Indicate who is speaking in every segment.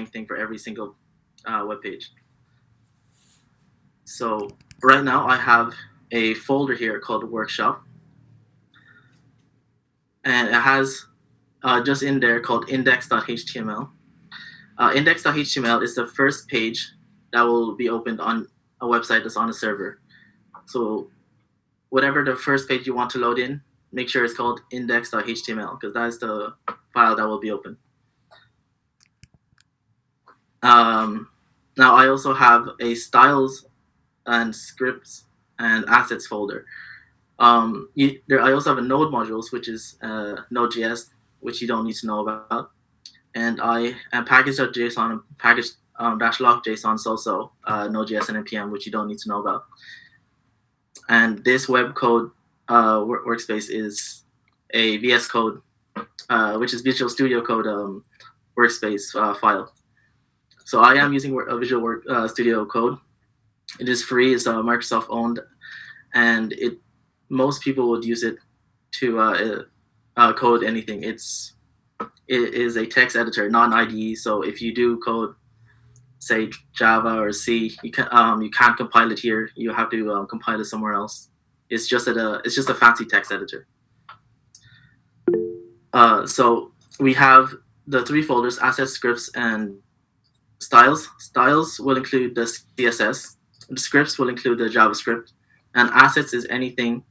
Speaker 1: thing for every single web page. So right now I have a folder here called Workshop, and it has just in there called index.html. Index.html is the first page that will be opened on a website that's on a server. So whatever the first page you want to load in, make sure it's called index.html because that is the file that will be open. Now I also have a styles and scripts and assets folder. I also have a node modules, which is Node.js, which you don't need to know about. And package.json and package -log.json is also Node.js and npm, which you don't need to know about. And this web code workspace is a VS Code, which is Visual Studio Code workspace file. So I am using a Visual Studio Code. It is free. It's Microsoft owned, and most people would use it to code anything. It is a text editor, not an IDE. So if you do code, say Java or C, you can't compile it here. You have to compile it somewhere else. It's just a fancy text editor. So we have the three folders: assets, scripts, and styles. Styles will include the CSS. The scripts will include the JavaScript, and assets is anything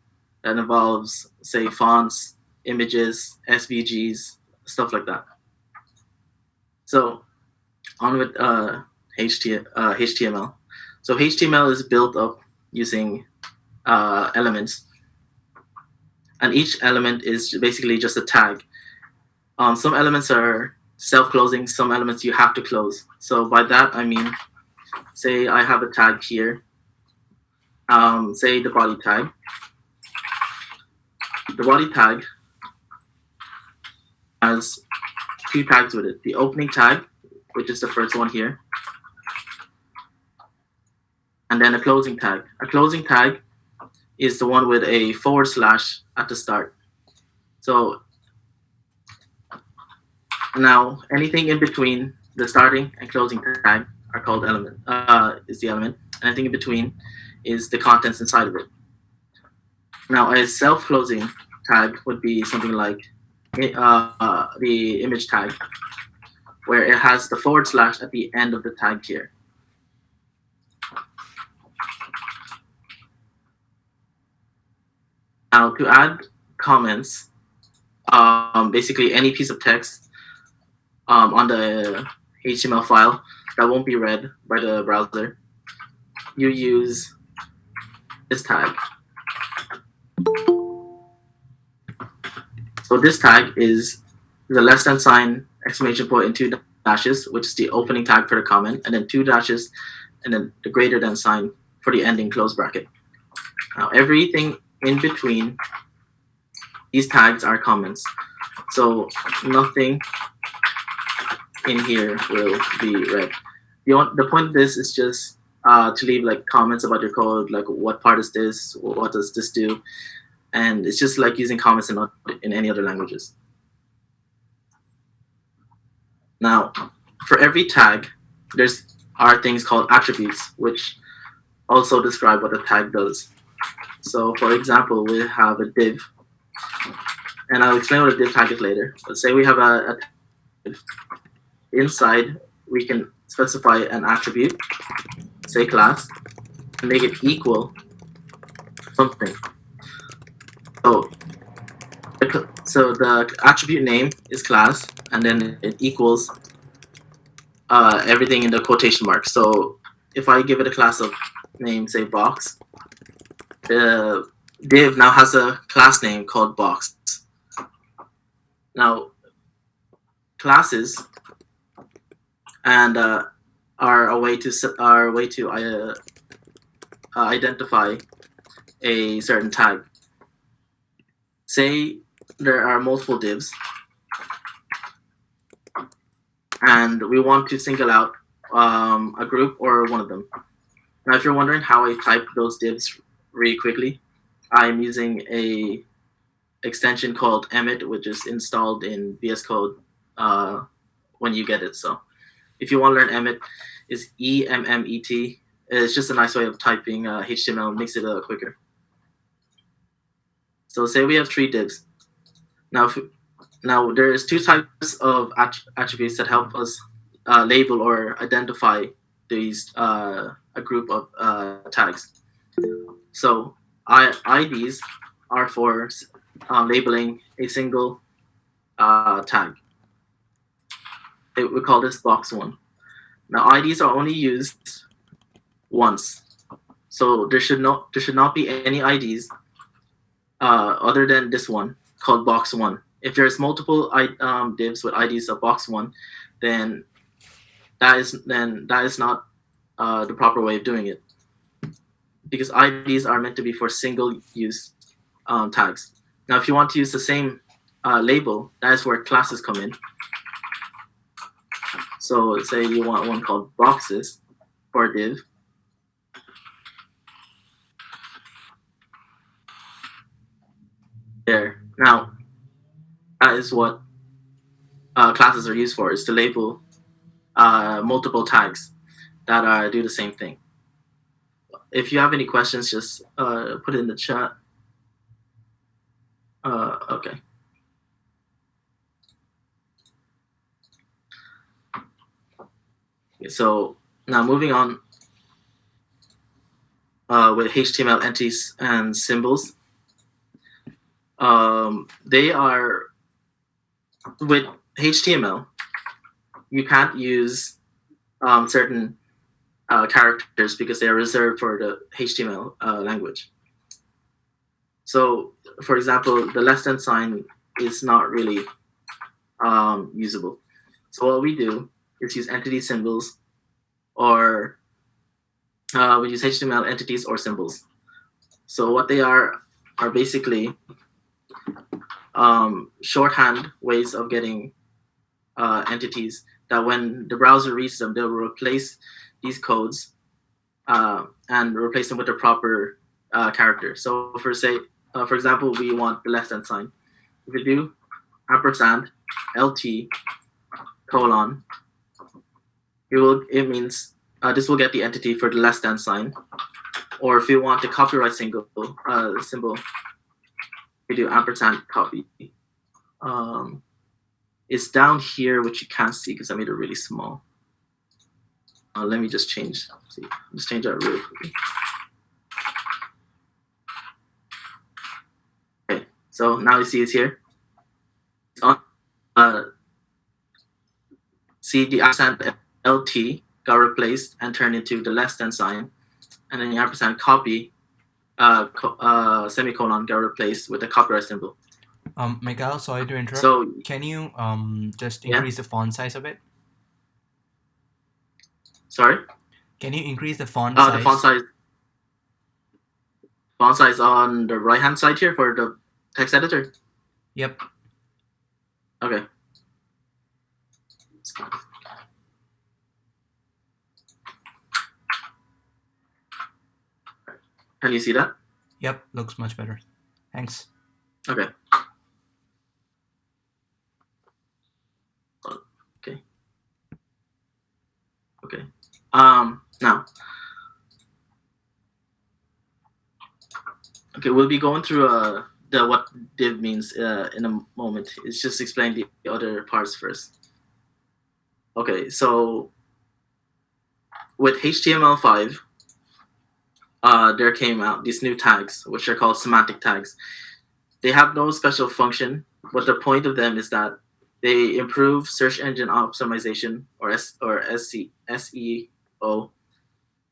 Speaker 1: that involves, say, fonts, images, SVGs, stuff like that. So on with HTML. So HTML is built up using elements, and each element is basically just a tag. Some elements are self-closing, some elements you have to close. So by that I mean, say I have a tag here, say the body tag. The body tag has two tags with it. The opening tag, which is the first one here, and then a closing tag. A closing tag is the one with a / at the start. So now anything in between the starting and closing tag are called element. Is the element. Anything in between is the contents inside of it. Now a self-closing tag would be something like the image tag, where it has the / at the end of the tag here. Now to add comments, basically any piece of text on the HTML file that won't be read by the browser, you use this tag. So this tag is the $! Exclamation point and 2 dashes, which is the opening tag for the comment, and then 2 dashes, and then the greater than sign for the ending close bracket. Now everything in between these tags are comments. So nothing in here will be read. The point of this is just to leave like comments about your code, like what part is this, what does this do, and it's just like using comments in any other languages. Now, for every tag, are things called attributes, which also describe what a tag does. So, for example, we have a div, and I'll explain what a div tag is later. But say we have a div. Inside, we can specify an attribute, say class, and make it equal something. So the attribute name is class, and then it equals everything in the quotation marks. So if I give it a class of name, say box, the div now has a class name called box. Now, classes and are a way to identify a certain tag. Say there are multiple divs, and we want to single out a group or one of them. Now, if you're wondering how I type those divs really quickly, I'm using a extension called Emmet, which is installed in VS Code when you get it. So if you want to learn Emmet, is EMMET. It's just a nice way of typing HTML, makes it quicker. So say we have 3 divs. Now there's 2 types of attributes that help us label or identify these a group of tags. So IDs are for labeling a single tag. We call this box 1. Now IDs are only used once, so there should not be any IDs other than this one called box 1. If there's multiple divs with IDs of box 1, then that is not the proper way of doing it, because IDs are meant to be for single use tags. Now, if you want to use the same label, that is where classes come in. So say you want one called boxes for a div. There. Now, that is what classes are used for, is to label multiple tags that do the same thing. If you have any questions, just put it in the chat. Okay. So now moving on with HTML entities and symbols. They are, with HTML, you can't use certain characters because they are reserved for the HTML language. So, for example, the less than sign is not really usable. So what we do is use entity symbols, or we use HTML entities or symbols. So what they are basically shorthand ways of getting entities that when the browser reads them, they'll replace these codes and replace them with the proper character. So for example, we want the less than sign. If we do ampersand LT colon, it means this will get the entity for the less than sign. Or if you want the copyright symbol, we do ampersand copy. It's down here, which you can't see because I made it really small. Let me just change. Just change that really quickly. Okay, so now you see it's here. It's on. See the ampersand LT got replaced and turned into the less than sign, and then the ampersand copy semicolon got replaced with the copyright symbol.
Speaker 2: Mikael, sorry to interrupt.
Speaker 1: So
Speaker 2: can you just increase the font size a bit?
Speaker 1: Sorry?
Speaker 2: Can you increase the font size?
Speaker 1: The font size on the right hand side here for the text editor?
Speaker 2: Yep.
Speaker 1: Okay. Can you see that?
Speaker 2: Yep, looks much better. Thanks.
Speaker 1: Okay. Okay. Now. Okay, we'll be going through what div means in a moment. It's just explain the other parts first. Okay, so with HTML5, there came out these new tags, which are called semantic tags. They have no special function, but the point of them is that they improve search engine optimization, or SEO,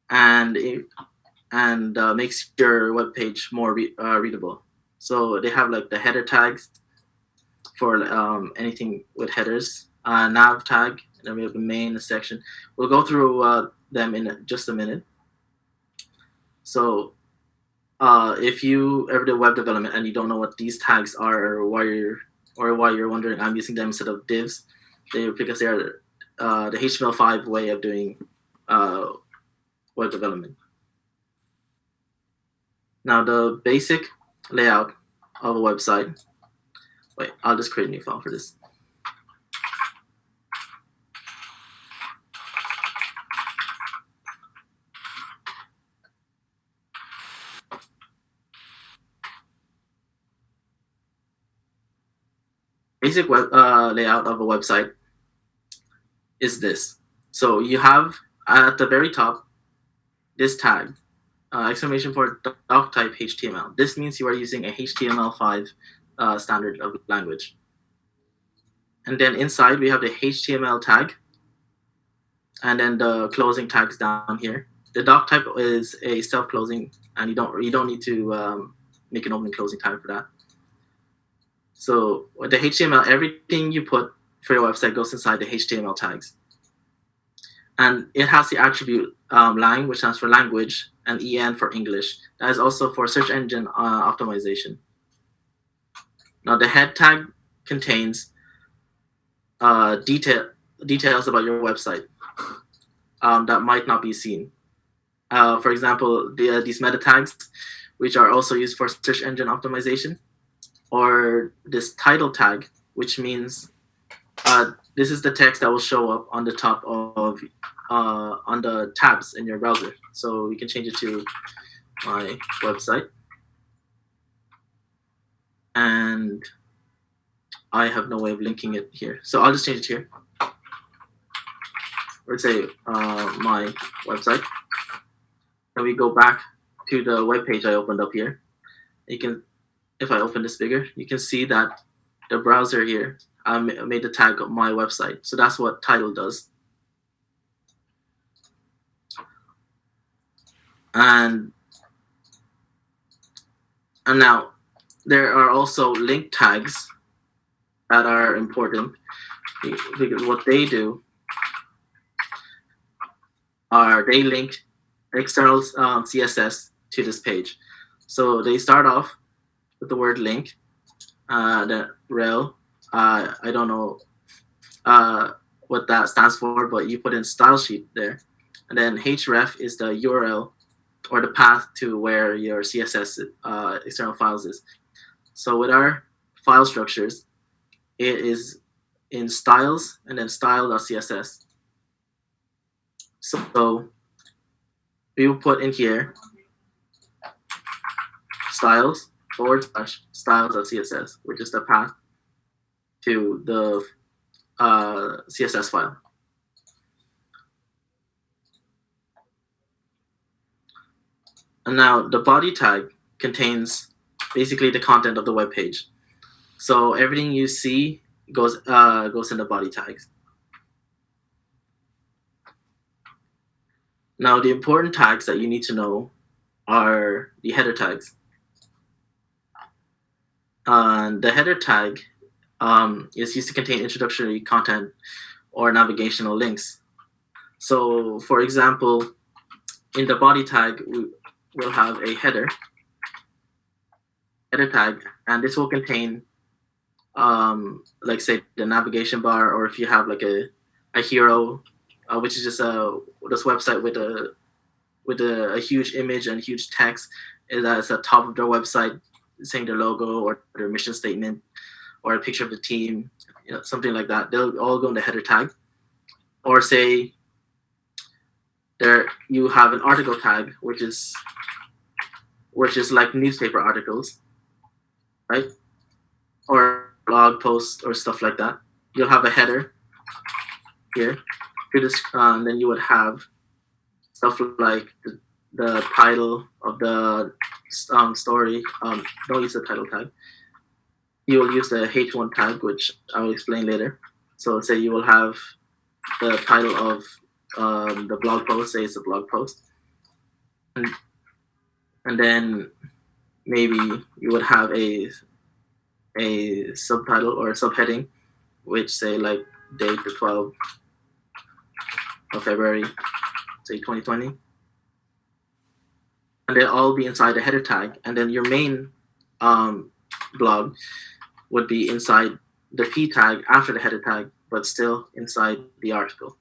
Speaker 1: and makes your web page more readable. So they have like the header tags for anything with headers, nav tag, and then we have the main section. We'll go through them in just a minute. So if you ever do web development and you don't know what these tags are, or why you're wondering I'm using them instead of divs, because they are the HTML5 way of doing web development. Now the basic layout of a website. Wait, I'll just create a new file for this. basic web layout of a website is this. So you have at the very top this tag, exclamation point doc type HTML. This means you are using a HTML5 standard of language. And then inside we have the HTML tag, and then the closing tags down here. The doc type is a self-closing, and you don't need to make an opening closing tag for that. So with the HTML, everything you put for your website goes inside the HTML tags. And it has the attribute lang, which stands for language, and en for English. That is also for search engine optimization. Now the head tag contains details about your website that might not be seen. For example, these meta tags, which are also used for search engine optimization, or this title tag, which means this is the text that will show up on the top of on the tabs in your browser. So we can change it to my website, and I have no way of linking it here, so I'll just change it here. Or say my website, and we go back to the web page I opened up here. You can, if I open this bigger, you can see that the browser here made the tag of my website. So that's what title does. And now there are also link tags that are important, because what they do are they link external CSS to this page. So they start off with the word link, the rel. I don't know what that stands for, but you put in style sheet there. And then href is the URL or the path to where your CSS external files is. So with our file structures, it is in styles and then style.css. So we will put in here styles / styles.css, which is the path to the CSS file. And now the body tag contains basically the content of the web page. So everything you see goes in the body tags. Now the important tags that you need to know are the header tags. The header tag is used to contain introductory content or navigational links. So for example, in the body tag, we'll have a header tag, and this will contain like say the navigation bar, or if you have like a hero, which is just this website with a huge image and huge text that's at the top of their website saying their logo or their mission statement or a picture of the team, something like that. They'll all go in the header tag. Or say there you have an article tag, which is like newspaper articles, right? Or blog posts or stuff like that. You'll have a header here. And then you would have stuff like the title of the story. Don't use the title tag. You will use the h1 tag, which I will explain later. So say you will have the title of the blog post, say it's a blog post. And then maybe you would have a subtitle or a subheading, which say like date the 12th of February, say 2020. And they'll all be inside the header tag. And then your main blog would be inside the p tag after the header tag, but still inside the article.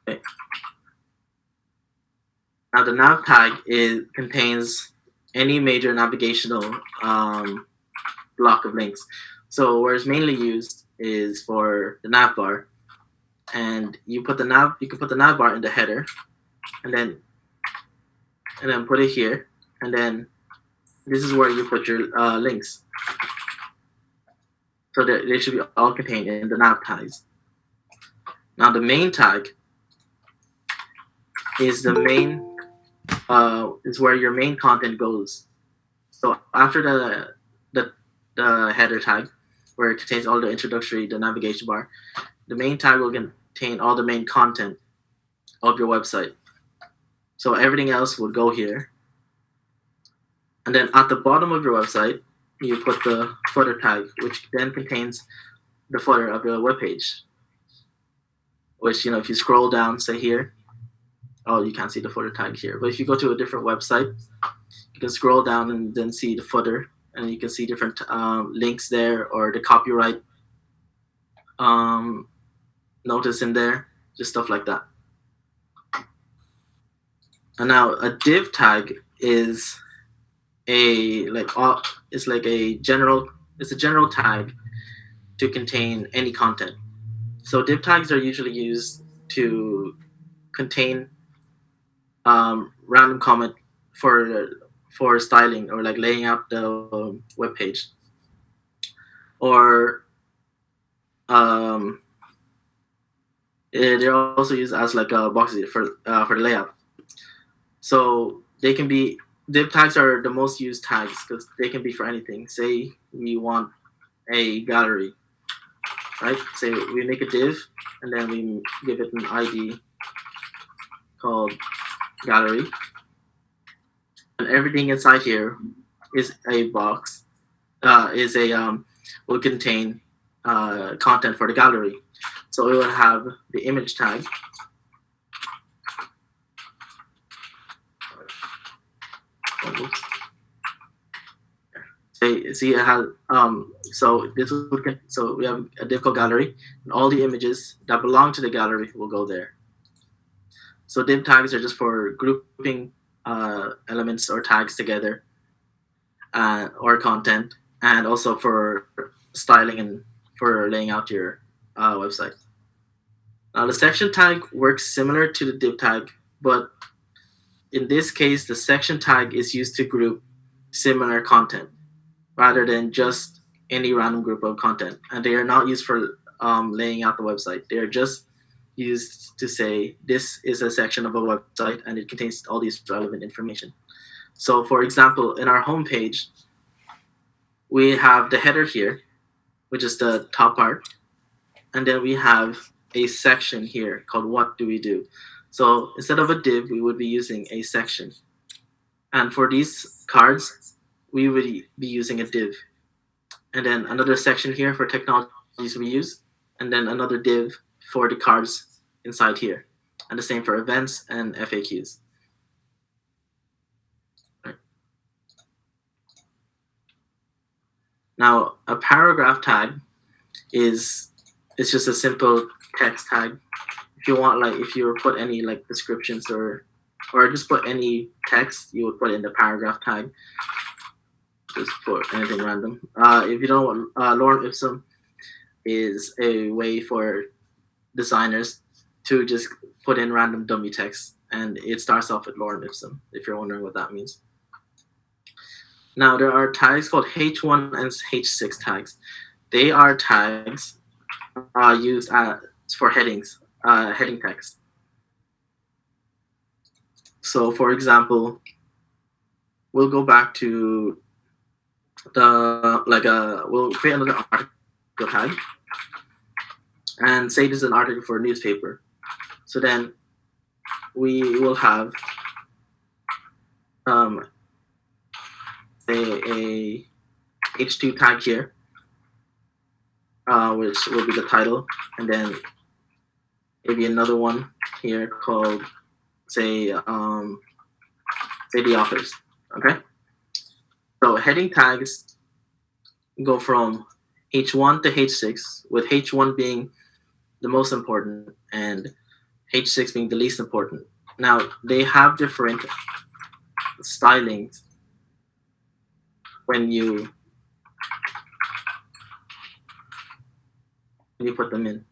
Speaker 1: Okay. Now the nav tag contains any major navigational block of links. So where it's mainly used is for the nav bar, and you can put the nav bar in the header, and then put it here, and then this is where you put your links. So that they should be all contained in the nav tags. Now the main tag is is where your main content goes. So after the header tag, where it contains all the introductory, the navigation bar, the main tag will contain all the main content of your website. So everything else will go here. And then at the bottom of your website, you put the footer tag, which then contains the footer of your web page. Which, if you scroll down, say here, oh, you can't see the footer tag here. But if you go to a different website, you can scroll down and then see the footer, and you can see different links there, or the copyright notice in there, just stuff like that. And now a div tag is a general tag to contain any content. So div tags are usually used to contain random comment for styling, or like laying out the web page, or they're also used as like boxes for the layout. So they can be, div tags are the most used tags because they can be for anything. Say we want a gallery, right? Say we make a div and then we give it an ID called gallery, and everything inside here is a box, will contain content for the gallery. So it will have the image tag, see it has so we have a div called gallery, and all the images that belong to the gallery will go there. So div tags are just for grouping elements or tags together, or content, and also for styling and for laying out your website. Now the section tag works similar to the div tag, but in this case the section tag is used to group similar content rather than just any random group of content, and they are not used for laying out the website. They are just used to say this is a section of a website and it contains all these relevant information. So for example, in our home page, we have the header here, which is the top part, and then we have a section here called what do we do. So instead of a div, we would be using a section, and for these cards we would be using a div, and then another section here for technologies we use, and then another div for the cards inside here, and the same for events and FAQs. Right. Now a paragraph tag it's just a simple text tag. If you want, like, if you put any like descriptions or just put any text, you would put in the paragraph tag. Just put anything random. If you don't want, lorem ipsum is a way for designers to just put in random dummy text, and it starts off with lorem ipsum, if you're wondering what that means. Now there are tags called H1 and H6 tags. They are tags used for headings, heading text. So for example, we'll go back to we'll create another article tag and say this is an article for a newspaper. So then we will have a H2 tag here, which will be the title, and then maybe another one here called say the authors. Okay. So heading tags go from H1 to H6, with H1 being the most important and H6 being the least important. Now they have different stylings when you put them in.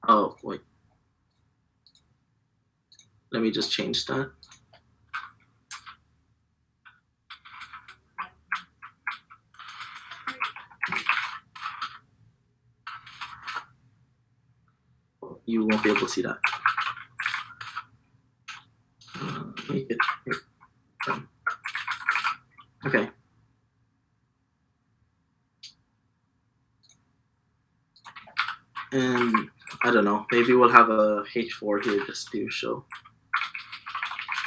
Speaker 1: Oh wait, let me just change that. you won't be able to see that. Make it here. Okay. And I don't know, maybe we'll have a H4 here just to show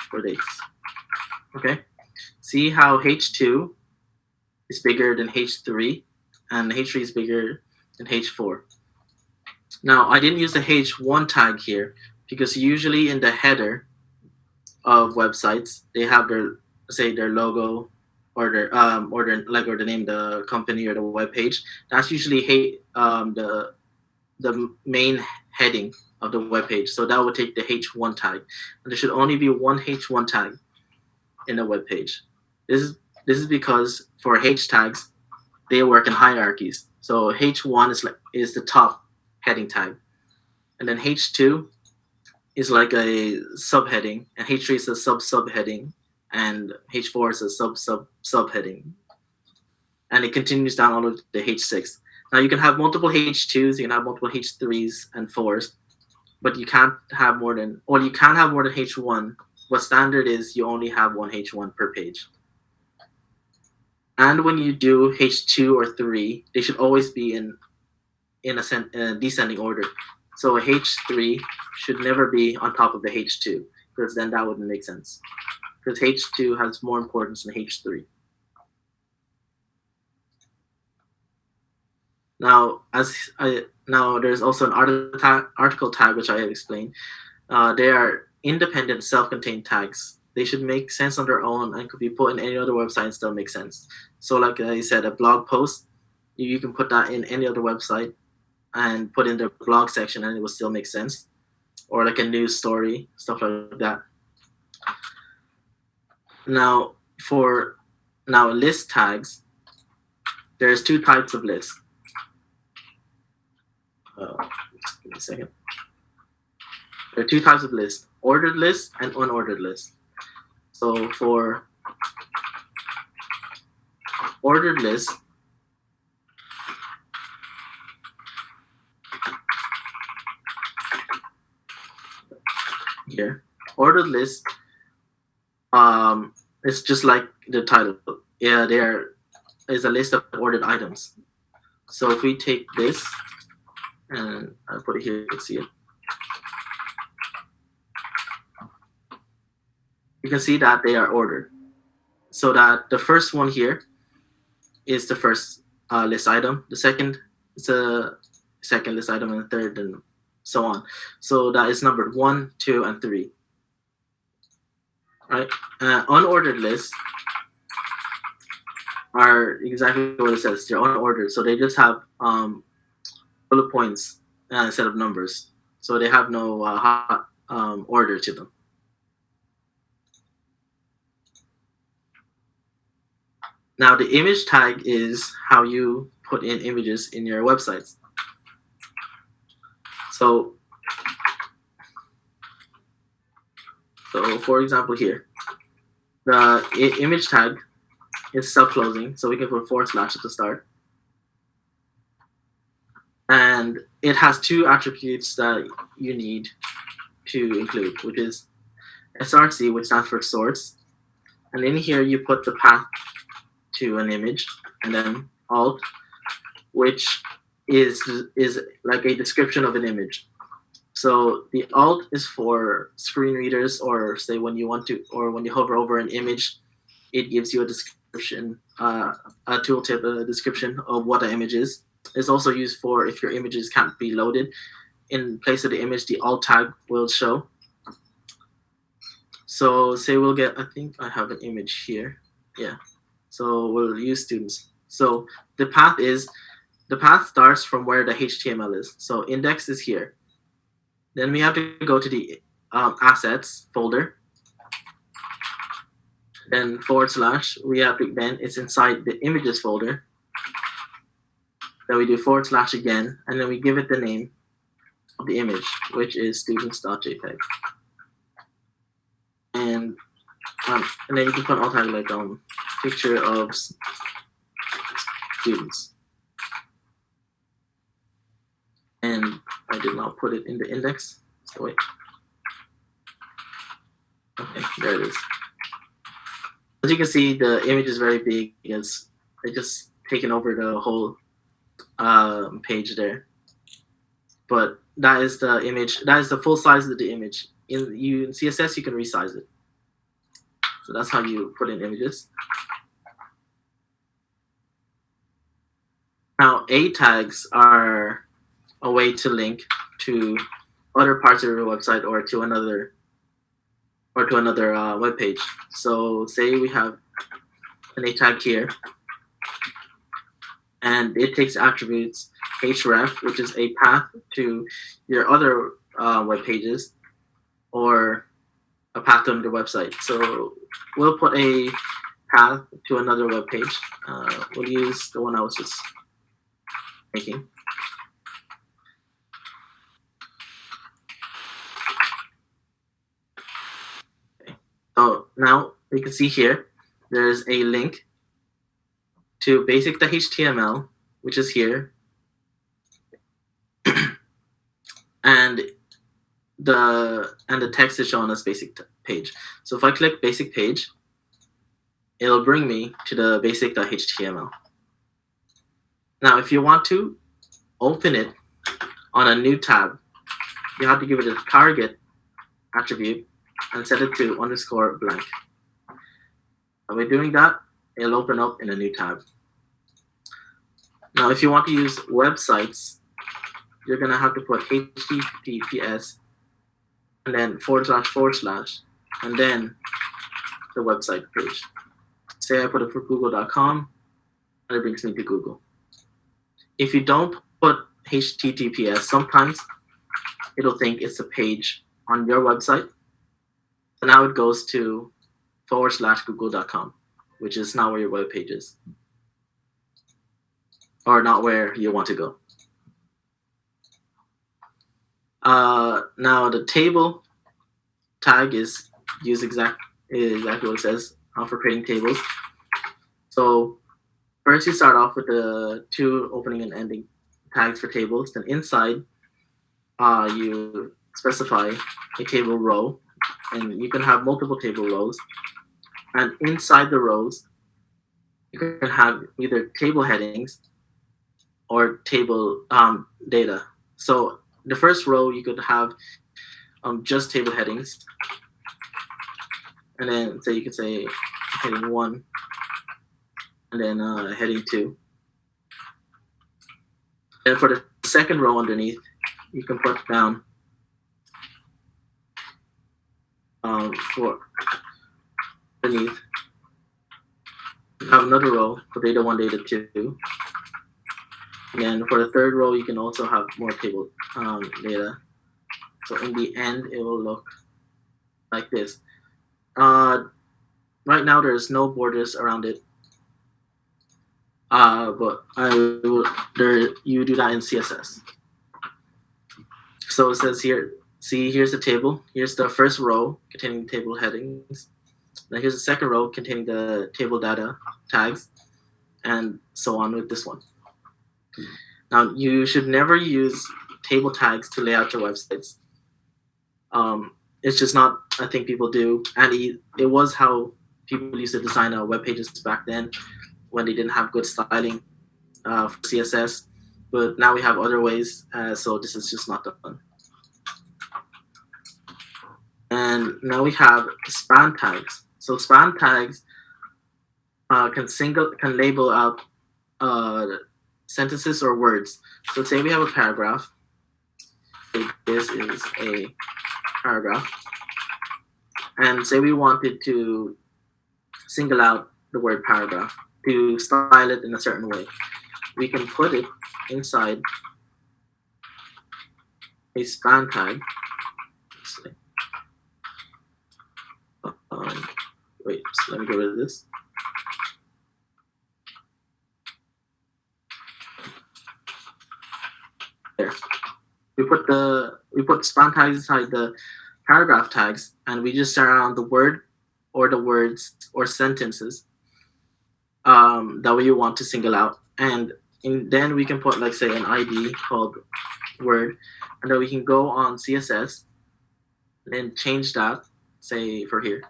Speaker 1: for dates. Okay. See how H2 is bigger than H3 and H3 is bigger than H4. Now, I didn't use the H1 tag here because usually in the header of websites, they have their, say, their logo or their or the name of the company or the web page. That's usually the main heading of the web page. So that would take the H1 tag. And there should only be one H1 tag in the web page. This is because for H tags, they work in hierarchies. So H1 is the top heading tag, and then H2 is like a subheading, and H3 is a subheading, and H4 is a subheading, and it continues down all of the H6. Now you can have multiple H2s, you can have multiple H3s and 4s, but you can't have more than, well, you can have more than H1. What standard is you only have one H1 per page. And when you do H2 or 3, they should always be in a descending order. So a H3 should never be on top of the H2, because then that wouldn't make sense. Because H2 has more importance than H3. Now, there's also an article tag, which I have explained. They are independent, self-contained tags. They should make sense on their own and could be put in any other website and still make sense. So like I said, a blog post, you can put that in any other website and put in their blog section and it will still make sense. Or like a news story, stuff like that. Now, list tags, there's two types of lists. Give me a second. There are two types of lists, ordered lists and unordered lists. So for ordered lists, here, ordered list, it's just like the title. Yeah, there is a list of ordered items. So if we take this, and I put it here, you can see it. You can see that they are ordered. So that the first one here is the first list item. The second is a second list item, and the third, and so on. So that is numbered 1, 2, and 3. Right? Unordered lists are exactly what it says. They're unordered, so they just have bullet points instead of numbers. So they have no order to them. Now the image tag is how you put in images in your websites. So for example here, the image tag is self-closing, so we can put / at the start. And it has two attributes that you need to include, which is SRC, which stands for source. And in here you put the path to an image, and then alt, which is like a description of an image. So the alt is for screen readers, or say when you want to, or when you hover over an image, it gives you a description, a tooltip, a description of what the image is. It's also used for if your images can't be loaded. In place of the image, the alt tag will show. So say we'll get, I think I have an image here. Yeah. So we'll use students. So the path starts from where the HTML is. So index is here. Then we have to go to the assets folder. Then / we have to, then it's inside the images folder. Then we do / again, and then we give it the name of the image, which is students.jpg. And then you can put alt tag like picture of students. And I did not put it in the index. So wait. Okay, there it is. As you can see, the image is very big. It's just taken over the whole page there. But that is the image. That is the full size of the image. In CSS, you can resize it. So that's how you put in images. Now, A tags are a way to link to other parts of your website or to another web page. So say we have an A tag here, and it takes attributes href, which is a path to your other web pages, or a path to another website. So we'll put a path to another web page. We'll use the one I was just making. Okay. So now you can see here, there's a link to basic.html, which is here, and the text is shown as basic page. So if I click basic page, it'll bring me to the basic.html. Now, if you want to open it on a new tab, you have to give it a target attribute and set it to _ blank. And by doing that, it'll open up in a new tab. Now, if you want to use websites, you're going to have to put https and then // and then the website page. Say I put it for google.com, and it brings me to Google. If you don't put HTTPS, sometimes it'll think it's a page on your website. So now it goes to / google.com, which is not where your web page is, or not where you want to go. Now the table tag is exactly what it says for creating tables. So first you start off with the 2 opening and ending tags for tables. Then inside, you specify a table row, and you can have multiple table rows. And inside the rows, you can have either table headings or table data. So the first row, you could have just table headings. And then you could say heading 1, and then heading 2. And for the second row underneath, you can put down for underneath. You have another row for data 1, data 2. And for the third row, you can also have more table data. So in the end, it will look like this. Right now, there's no borders around it. But you do that in CSS. So it says here, see, here's the table. Here's the first row containing table headings. Now here's the second row containing the table data tags, and so on with this one. Now, you should never use table tags to lay out your websites. It's just not a thing people do, and it was how people used to design web pages back then when they didn't have good styling for CSS. But now we have other ways, so this is just not done. And now we have span tags. So span tags can label out sentences or words. So say we have a paragraph. This is a paragraph. And say we wanted to single out the word paragraph to style it in a certain way. We can put it inside a span tag. Wait, so let me get rid of this. There. We put span tags inside the paragraph tags, and we just surround the word or the words or sentences that we want to single out. And and then we can put like say an ID called word, and then we can go on CSS and then change that, say for here.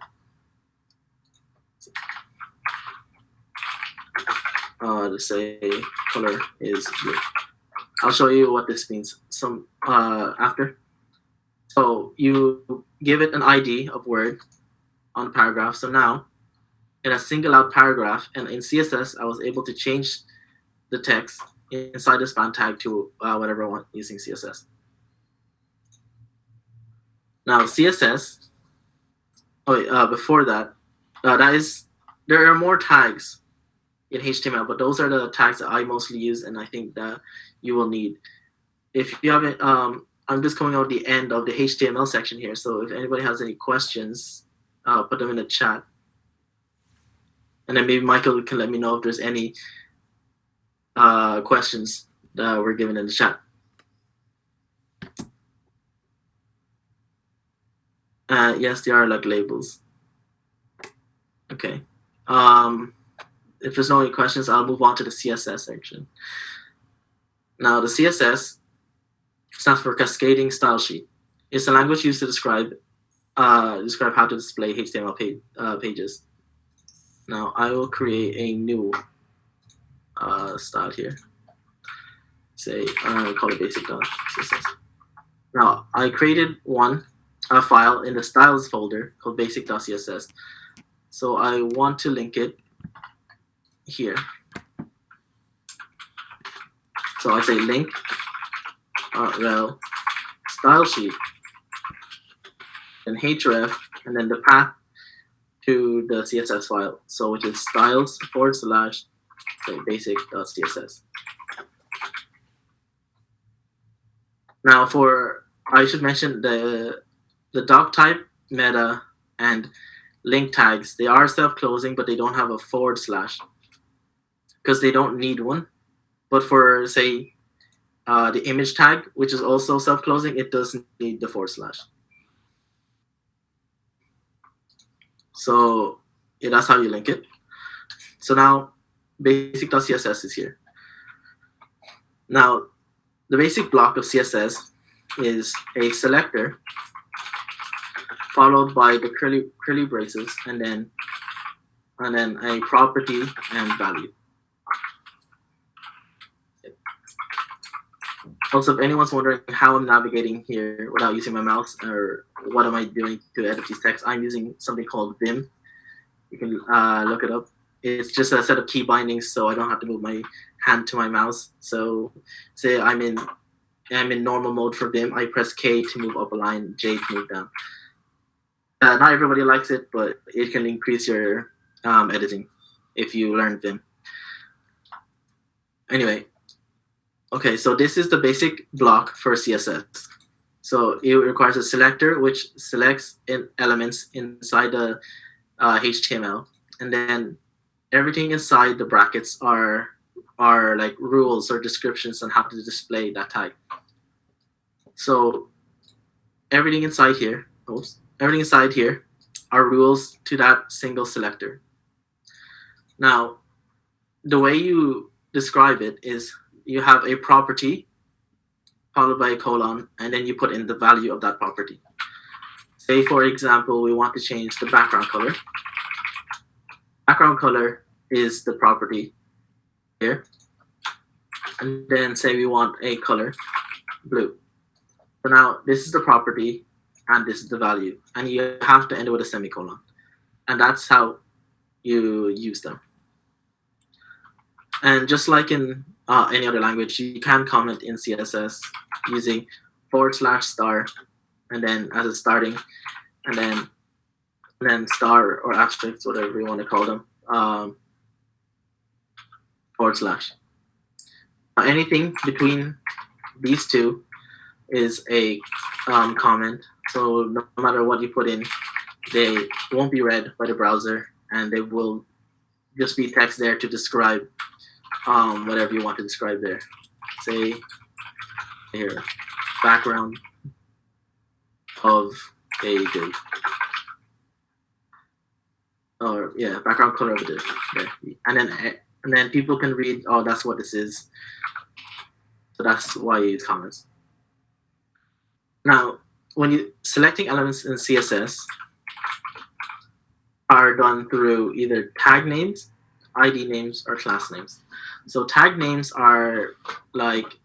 Speaker 1: To say color is blue. I'll show you what this means some after. So you give it an ID of word on the paragraph. So now in a single out paragraph and in CSS, I was able to change the text inside the span tag to whatever I want using CSS. Now CSS, before that, there are more tags in HTML, but those are the tags that I mostly use and I think that you will need. If you haven't, I'm just coming out the end of the HTML section here, so if anybody has any questions, put them in the chat. And then maybe Michael can let me know if there's any questions that were given in the chat. Yes, they are like labels. Okay. If there's no any questions, I'll move on to the CSS section. Now, the CSS stands for Cascading Style Sheet. It's a language used to describe how to display HTML pages. Now, I will create a new style here. Say, call it basic.css. Now, I created a file in the styles folder called basic.css. So I want to link it here. So I say link rel style sheet and href and then the path to the CSS file. So which is styles / say basic.css. Now I should mention the doc type, meta, and link tags. They are self-closing, but they don't have a / because they don't need one. But for say the image tag, which is also self-closing, it does need the /. So yeah, that's how you link it. So now basic.css is here. Now the basic block of CSS is a selector followed by the curly braces and then a property and value. Also, if anyone's wondering how I'm navigating here without using my mouse or what am I doing to edit these texts, I'm using something called Vim. You can look it up. It's just a set of key bindings, so I don't have to move my hand to my mouse. So, say I'm in normal mode for Vim. I press K to move up a line, J to move down. Not everybody likes it, but it can increase your editing if you learn Vim. Anyway. Okay, so this is the basic block for CSS. So it requires a selector which selects elements inside the HTML, and then everything inside the brackets are like rules or descriptions on how to display that tag. So everything inside here are rules to that single selector. Now, the way you describe it is you have a property followed by a colon, and then you put in the value of that property. Say, for example, we want to change the background color. Background color is the property here. And then say we want a color, blue. So now this is the property, and this is the value. And you have to end it with a semicolon. And that's how you use them. And just like in any other language, you can comment in CSS using /* and then as a starting, and then star or asterisks, whatever you want to call them, /. Anything between these two is a comment. So no matter what you put in, they won't be read by the browser, and they will just be text there to describe whatever you want to describe there. Say here, background of a div. Or yeah, background color of a div. There. And then and then people can read, oh, that's what this is. So that's why you use comments. Now, when you selecting elements in CSS are done through either tag names, ID names, or class names. So tag names are like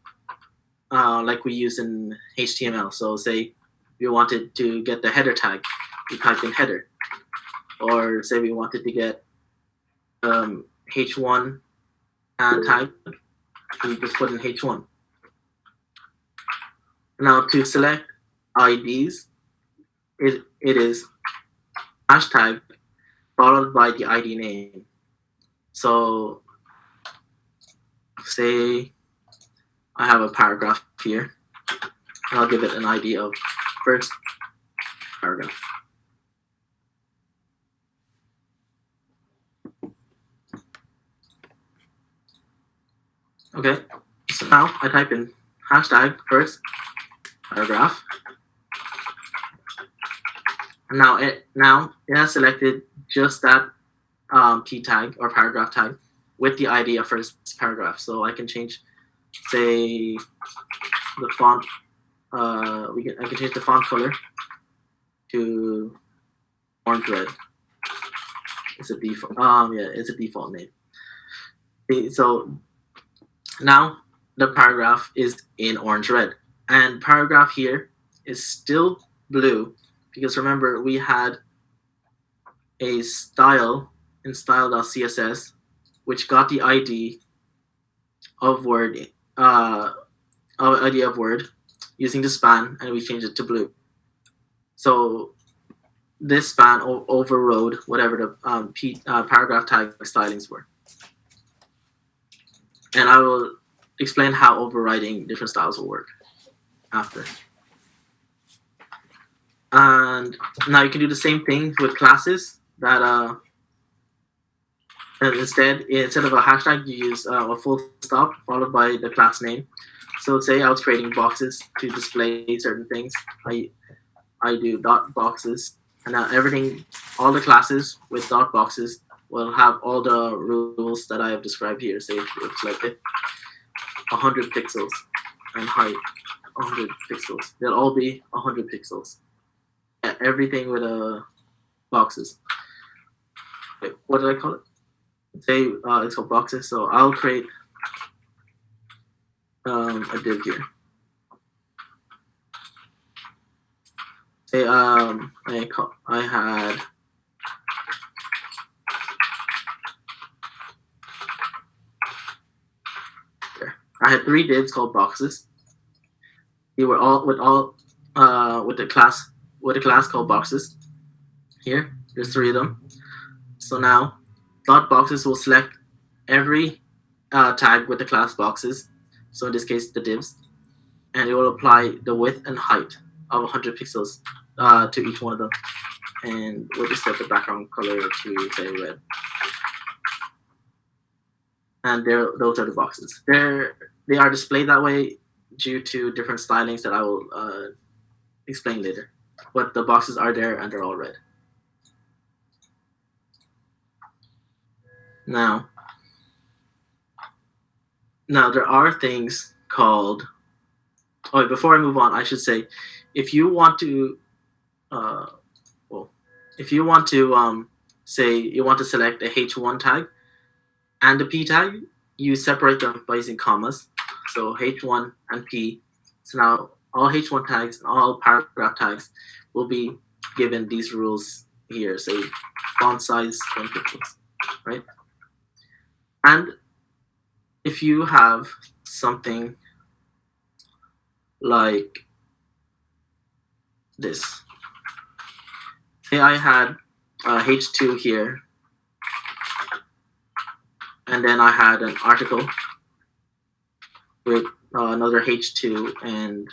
Speaker 1: we use in HTML. So say we wanted to get the header tag, we type in header. Or say we wanted to get H1 tag, we just put in H1. Now to select IDs, it is hashtag followed by the ID name. So say I have a paragraph here, and I'll give it an ID of first paragraph. Okay, so now I type in hashtag first paragraph. And now it has selected just that key tag or paragraph tag with the ID of first paragraph. So I can change, say, the font. I can change the font color to orange red. It's a default. It's a default name. So now the paragraph is in orange red, and paragraph here is still blue because remember we had a style in style.css which got the ID of word using the span, and we changed it to blue. So this span overrode whatever the paragraph tag stylings were. And I will explain how overriding different styles will work after. And now you can do the same thing with classes. And instead of a hashtag, you use a full stop followed by the class name. So say I was creating boxes to display certain things. I do dot boxes, and now all the classes with dot boxes will have all the rules that I have described here. Say it's like 100 pixels and height 100 pixels. They'll all be 100 pixels. Everything with boxes. Wait, what did I call it? Say it's called boxes. So I'll create a div here. Say I had I had 3 divs called boxes. They were all with the class called boxes. Here, there's 3 of them. So now, dot boxes will select every tag with the class boxes. So in this case, the divs, and it will apply the width and height of 100 pixels to each one of them. And we'll just set the background color to say red. And those are the boxes. They are displayed that way due to different stylings that I will explain later. But the boxes are there and they're all red. Now there are things called. Oh, before I move on, I should say, if you want to, say you want to select a H1 tag and the P tag, you separate them by using commas. So H1 and P. So now all H1 tags and all paragraph tags will be given these rules here. Say font size 20 pixels, right? And if you have something like this, say I had H2 here, and then I had an article with another H2 and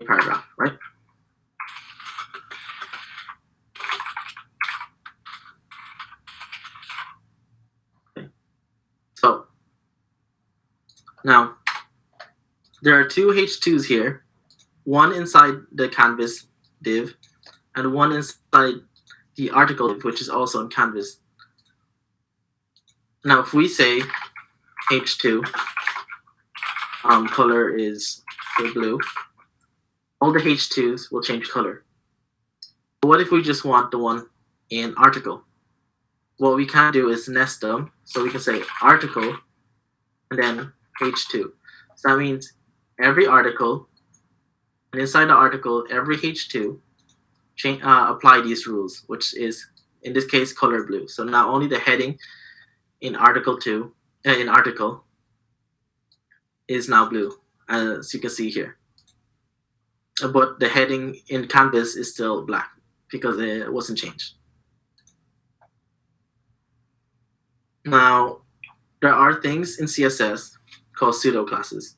Speaker 1: a paragraph, right? Okay. So now there are 2 H2s here, one inside the canvas div and one inside the article div, which is also in canvas. Now, if we say H2, color is blue, all the H2s will change color. But what if we just want the one in article? What we can do is nest them. So we can say article and then H2. So that means every article, and inside the article, every H2, apply these rules, which is, in this case, color blue. So now only the heading in article 2, in article, is now blue, as you can see here. But the heading in canvas is still black because it wasn't changed. Now, there are things in CSS called pseudo classes.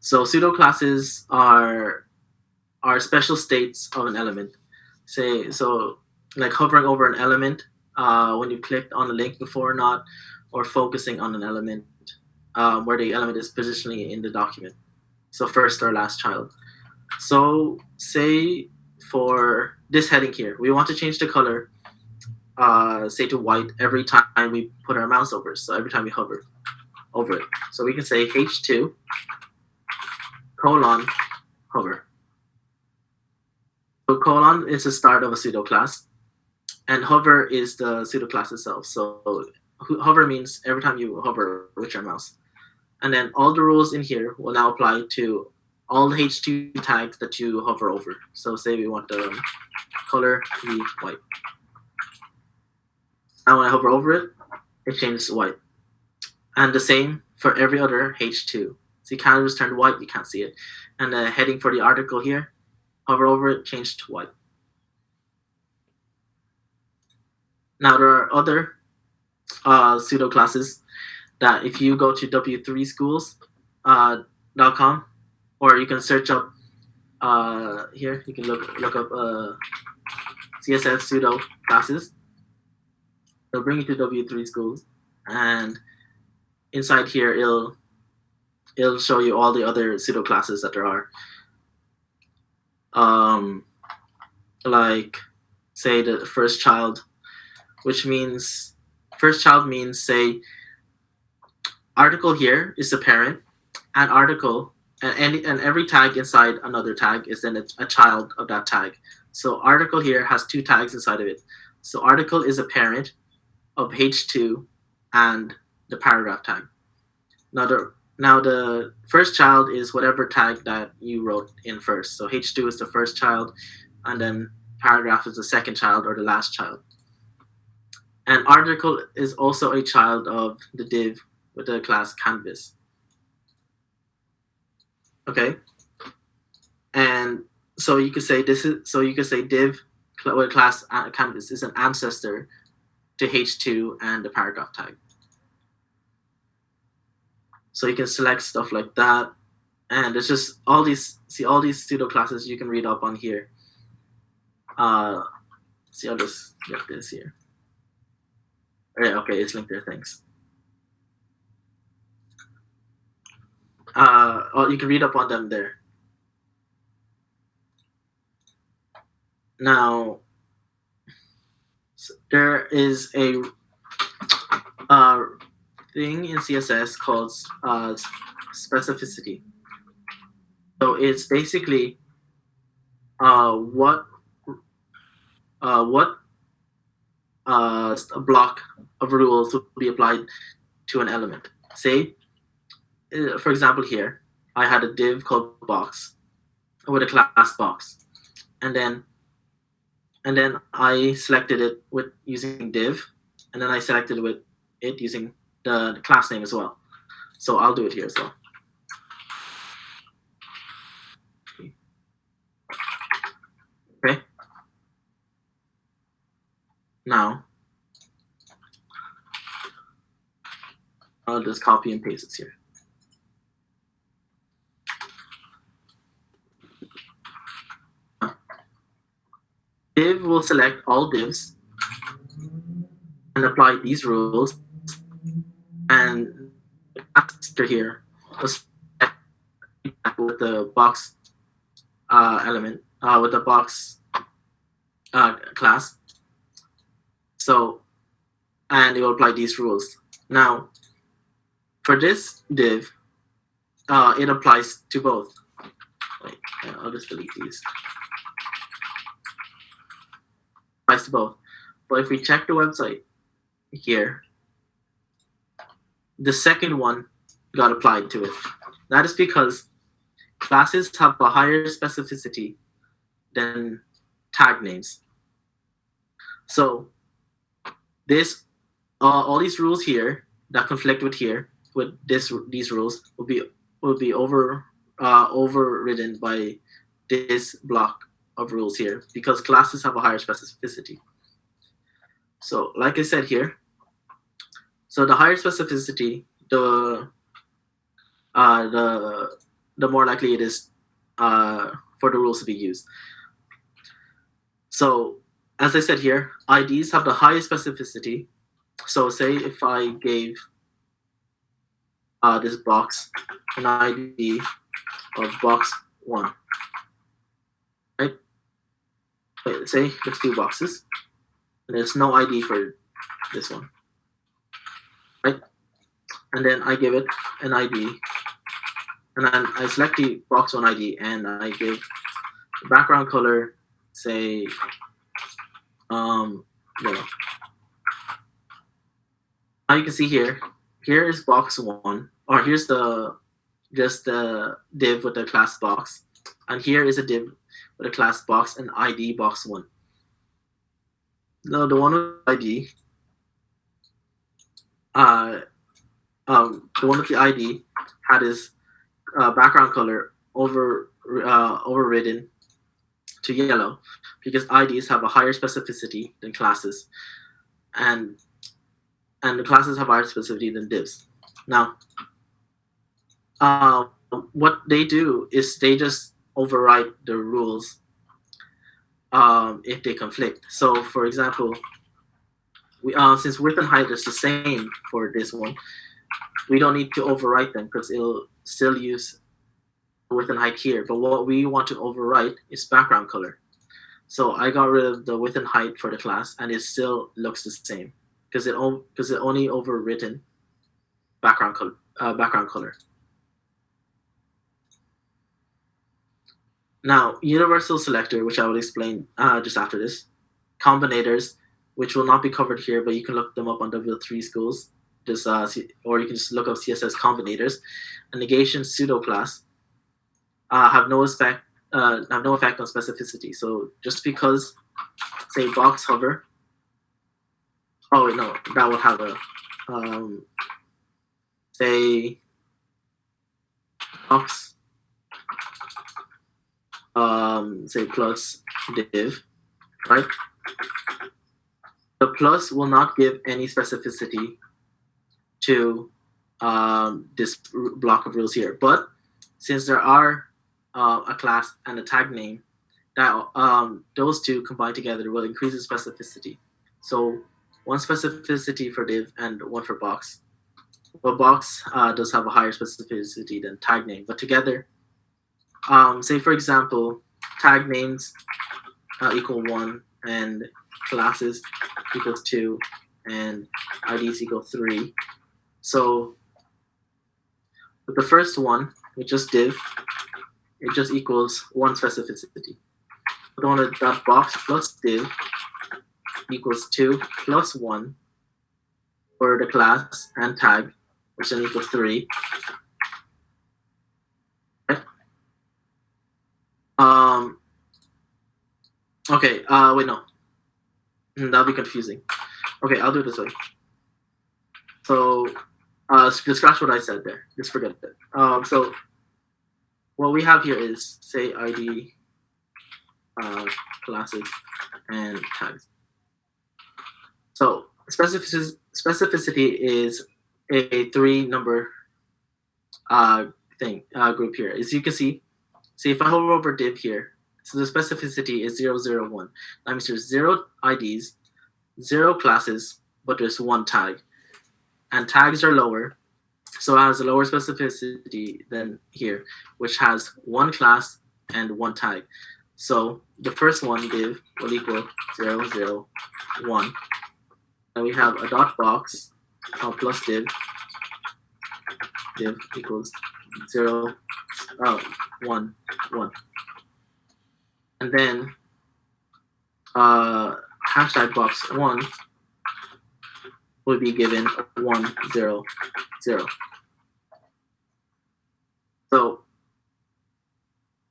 Speaker 1: So pseudo classes are special states of an element. So like hovering over an element when you clicked on a link before or not, or focusing on an element where the element is positioning in the document. So first or last child. So say for this heading here, we want to change the color, say to white every time we put our mouse over it. So every time we hover over it. So we can say H2 colon hover. So colon is the start of a pseudo class, and hover is the pseudo class itself. So hover means every time you hover with your mouse. And then all the rules in here will now apply to all the H2 tags that you hover over. So say we want the color to be white. Now when I hover over it, it changes to white. And the same for every other H2. So you can't just turn white, you can't see it. And the heading for the article here, hover over it, change to white. Now there are other pseudo classes that if you go to w3schools.com, or you can search up here, you can look up CSS pseudo classes. It'll bring you to W3 schools, and inside here it'll show you all the other pseudo classes that there are. Like say the first child, which means first child means say article here is the parent, and article and every tag inside another tag is then a child of that tag. So article here has two tags inside of it. So article is a parent of H2 and the paragraph tag. Now the first child is whatever tag that you wrote in first. So H2 is the first child, and then paragraph is the second child or the last child. And article is also a child of the div with the class canvas. Okay, and so you could say div with class canvas is an ancestor to H2 and the paragraph tag. So you can select stuff like that, and it's just all these pseudo classes you can read up on here. See, I'll just get this here. Yeah, okay, it's linked there. Thanks. You can read up on them there. Now, there is a thing in CSS called specificity. So it's basically what a block of rules will be applied to an element. Say, for example, here I had a div called box with a class box, and then I selected it with using div, and then I selected with it using the class name as well. So I'll do it here as well. Okay. Now I'll just copy and paste it here. Div will select all divs and apply these rules, and after here with the box element with the box class. So and it will apply these rules. Now, for this div, it applies to both. Wait, I'll just delete these. Applies to both. But if we check the website here, the second one got applied to it. That is because classes have a higher specificity than tag names. So this, all these rules here that conflict with these rules will be overridden by this block of rules here because classes have a higher specificity. So like I said here, so the higher specificity, the more likely it is for the rules to be used. So as I said here, IDs have the highest specificity. So say if I gave this box an ID of box 1, right? Wait, say there's 2 boxes, and there's no ID for this one, right? And then I give it an ID, and then I select the box 1 ID, and I give the background color, say, yellow. Now you can see here is box 1, or here's just the div with the class box, and here is a div with a class box and ID box 1. Now the one with ID, the one with the ID had his background color overridden to yellow because IDs have a higher specificity than classes, and the classes have higher specificity than divs. Now, what they do is they just overwrite the rules if they conflict. So, for example, since width and height is the same for this one, we don't need to overwrite them because it'll still use width and height here. But what we want to overwrite is background color. So I got rid of the width and height for the class, and it still looks the same because it only overwritten background color. Now, universal selector, which I will explain just after this, combinators, which will not be covered here, but you can look them up on W3 schools, or you can just look up CSS combinators, and negation pseudo class have no effect on specificity. So just because, say, box hover. Oh wait, no, that will have a say box say plus div, right? The plus will not give any specificity to this block of rules here. But since there are a class and a tag name, that those two combined together will increase the specificity. So one specificity for div and one for box. But box does have a higher specificity than tag name, but together, say for example, tag names equal 1 and classes equals 2 and IDs equal 3. So with the first one, which is div, it just equals 1 specificity. The one with dot box plus div equals 2 plus 1 for the class and tag, which then equals 3. Okay, wait, no. That'll be confusing. Okay, I'll do it this way. So, just scratch what I said there. Just forget it. So, what we have here is, say, ID, classes, and tags. So, specificity is a 3-number group here. As you can see if I hover over div here, so the specificity is 001. That means there's 0 IDs, 0 classes, but there's 1 tag. And tags are lower, so it has a lower specificity than here, which has 1 class and 1 tag. So the first one, div, will equal 001. And we have a dot box plus div equals 0, 1, 1. And then hashtag box 1 will be given 1, 0, 0. So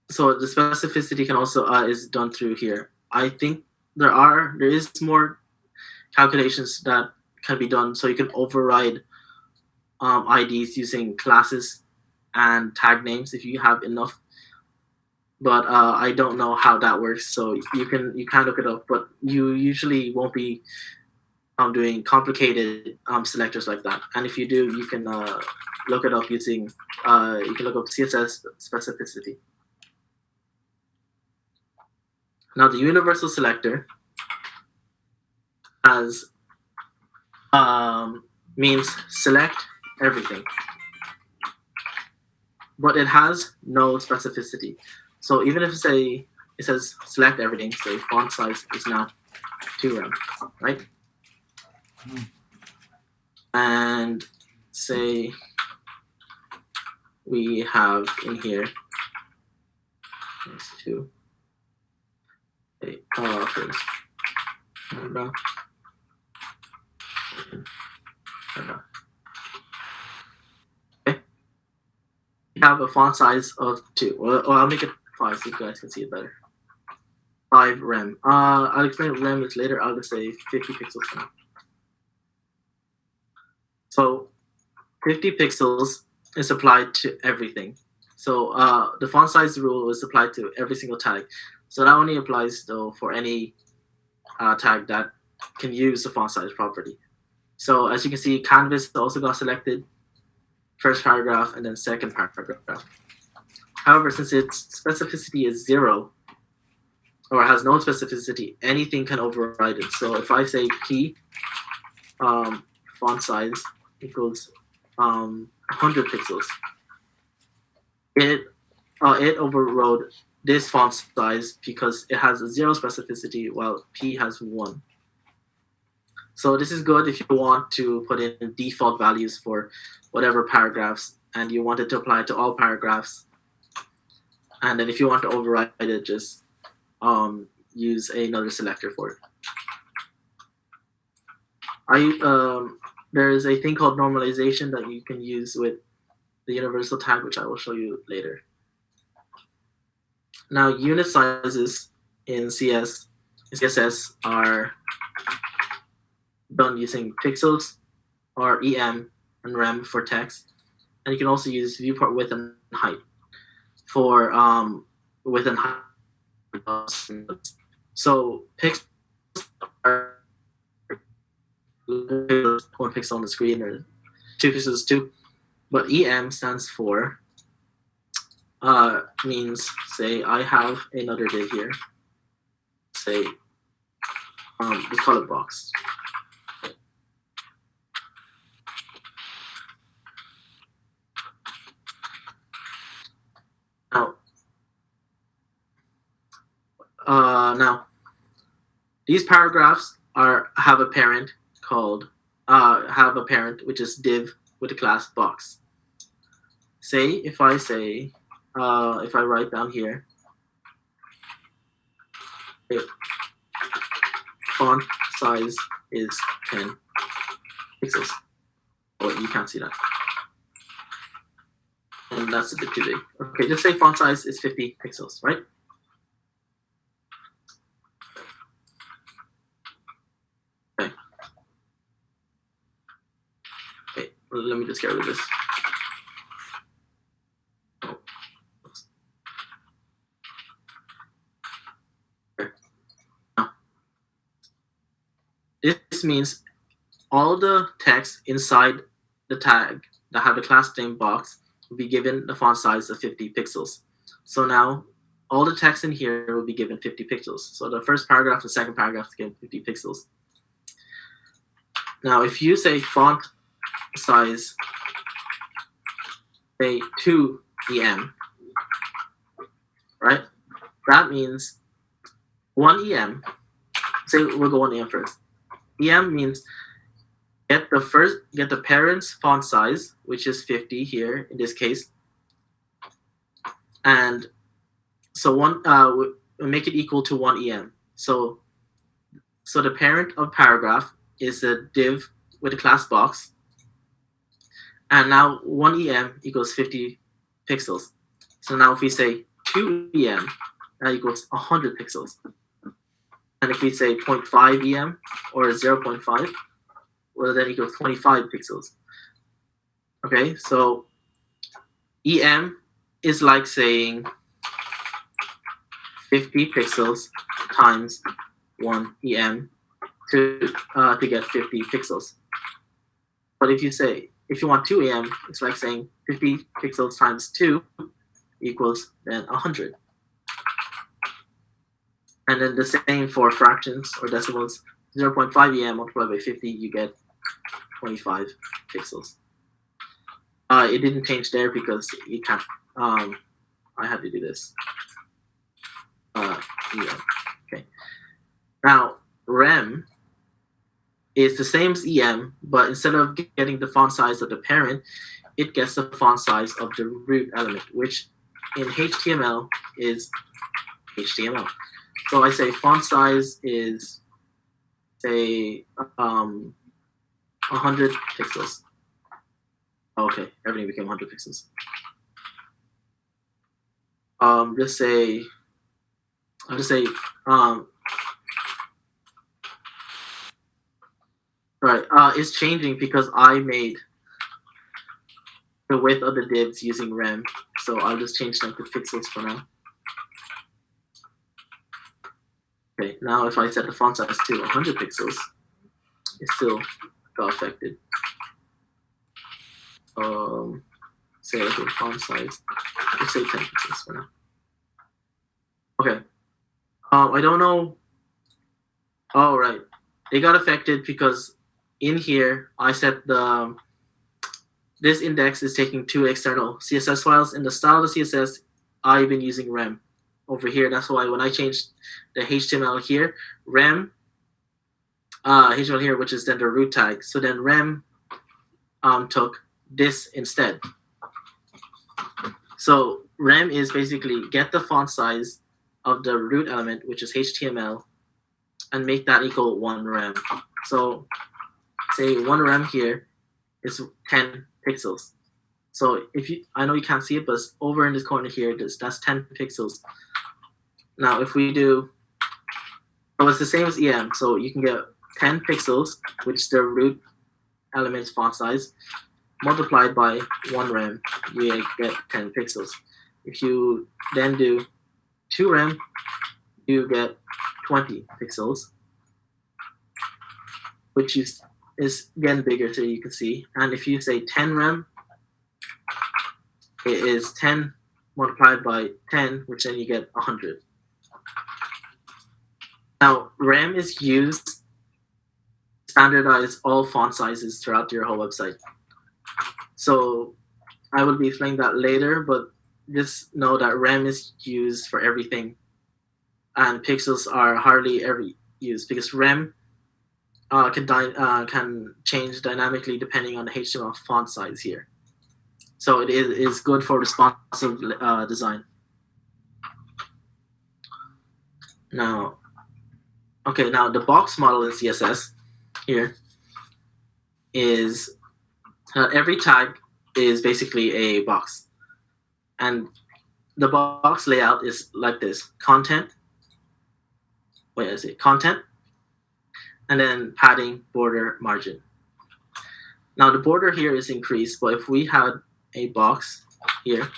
Speaker 1: the specificity can also is done through here. I think there is more calculations that can be done, so you can override IDs using classes and tag names if you have enough. But I don't know how that works, so you can look it up. But you usually won't be doing complicated selectors like that. And if you do, you can look it up using you can look up CSS specificity. Now the universal selector has means select everything, but it has no specificity. So even if it says select everything, say font size is now 2 rem, right? And say we have in here 2. Okay, we have a font size of 2. Well, I'll make it 5 so you guys can see it better. 5 rem. I'll explain what rem is later. I'll just say 50 pixels for now. So 50 pixels is applied to everything. So the font size rule is applied to every single tag. So that only applies though for any tag that can use the font size property. So as you can see, canvas also got selected, first paragraph and then second paragraph. However, since its specificity is 0 or has no specificity, anything can override it. So if I say p font size equals 100 pixels, it overrode this font size because it has 0 specificity while p has 1. So this is good if you want to put in default values for whatever paragraphs and you want it to apply to all paragraphs. And then if you want to override it, just use another selector for it. There is a thing called normalization that you can use with the universal tag, which I will show you later. Now, unit sizes in CSS are done using pixels or EM and rem for text. And you can also use viewport width and height for width and height. So pixels are 1 pixel on the screen or 2 pixels too. But EM stands for means, say I have another div here, say the color box. Now these paragraphs have a parent which is div with a class box. Say if I write down here, font size is 10 pixels. Oh, you can't see that. And that's a bit too big. Okay, just say font size is 50 pixels, right? Okay, let me just get rid of this. This means all the text inside the tag that have the class name box will be given the font size of 50 pixels. So now all the text in here will be given 50 pixels. So the first paragraph and second paragraph is given 50 pixels. Now if you say font size, say 2 EM, right? That means 1 EM, say we'll go 1 EM first. EM means get the parent's font size, which is 50 here in this case, and so we make it equal to 1 em. So the parent of paragraph is a div with a class box, and now 1 em equals 50 pixels. So now if we say 2 em, that equals 100 pixels. And if we say 0.5 em or 0.5, well, then equals 25 pixels. Okay, so em is like saying 50 pixels times 1 em to get 50 pixels. But if you want 2 em, it's like saying 50 pixels times 2 equals then 100. And then the same for fractions or decimals. 0.5 em multiplied by 50, you get 25 pixels. It didn't change there because you can't. I had to do this. Okay. Now rem is the same as em, but instead of getting the font size of the parent, it gets the font size of the root element, which in HTML is HTML. So I say font size is, say, 100 pixels. Okay, everything became 100 pixels. I'll just say, right, it's changing because I made the width of the divs using rem, so I'll just change them to pixels for now. Okay, now if I set the font size to 100 pixels, it still got affected. Say okay, font size. Let's say 10 pixels for now. Okay. I don't know. Oh, right. It got affected because in here I set this index is taking 2 external CSS files. In the style of the CSS, I've been using rem over here. That's why when I changed the HTML here, rem HTML here, which is then the root tag. So then rem took this instead. So rem is basically get the font size of the root element, which is HTML, and make that equal 1 rem. So say 1 rem here is 10 pixels. So I know you can't see it, but over in this corner here, that's 10 pixels. Now if we do, it's the same as em. So you can get 10 pixels, which is the root element's font size, multiplied by 1 rem, you get 10 pixels. If you then do 2 rem, you get 20 pixels, which is again bigger, so you can see. And if you say 10 rem, it is 10 multiplied by 10, which then you get 100. Now, rem is used to standardize all font sizes throughout your whole website. So I will be explaining that later, but just know that rem is used for everything, and pixels are hardly ever used because rem can change dynamically depending on the HTML font size here. So it is good for responsive design. Now the box model in CSS here is every tag is basically a box, and the box layout is like this: content, and then padding, border, margin. Now the border here is increased, but if we had a box here,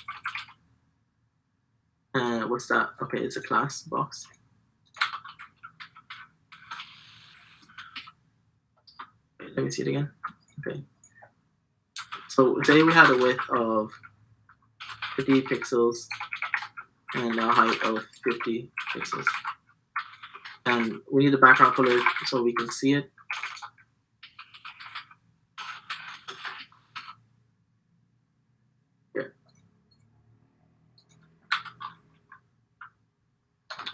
Speaker 1: what's that? Okay, it's a class box. Okay, let me see it again. Okay. So say we had a width of 50 pixels and a height of 50 pixels. And we need the background color so we can see it. Here.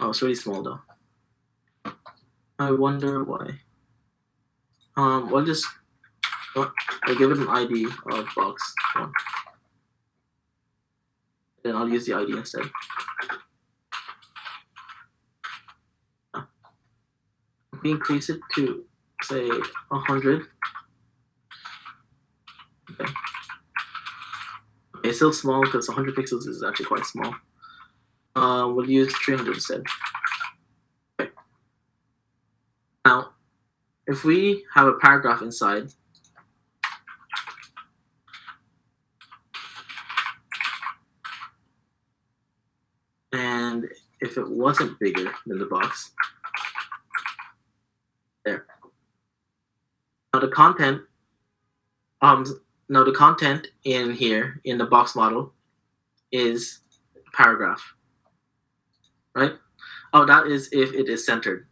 Speaker 1: Oh, it's really small though. I wonder why. We'll just I'll give it an ID of box 1. Then I'll use the ID instead. We increase it to, say, 100. Okay. It's still small because 100 pixels is actually quite small. We'll use 300 instead. Okay. Now, if we have a paragraph inside, and if it wasn't bigger than the box, there. Now the content, in here in the box model is paragraph, right? Oh, that is if it is centered.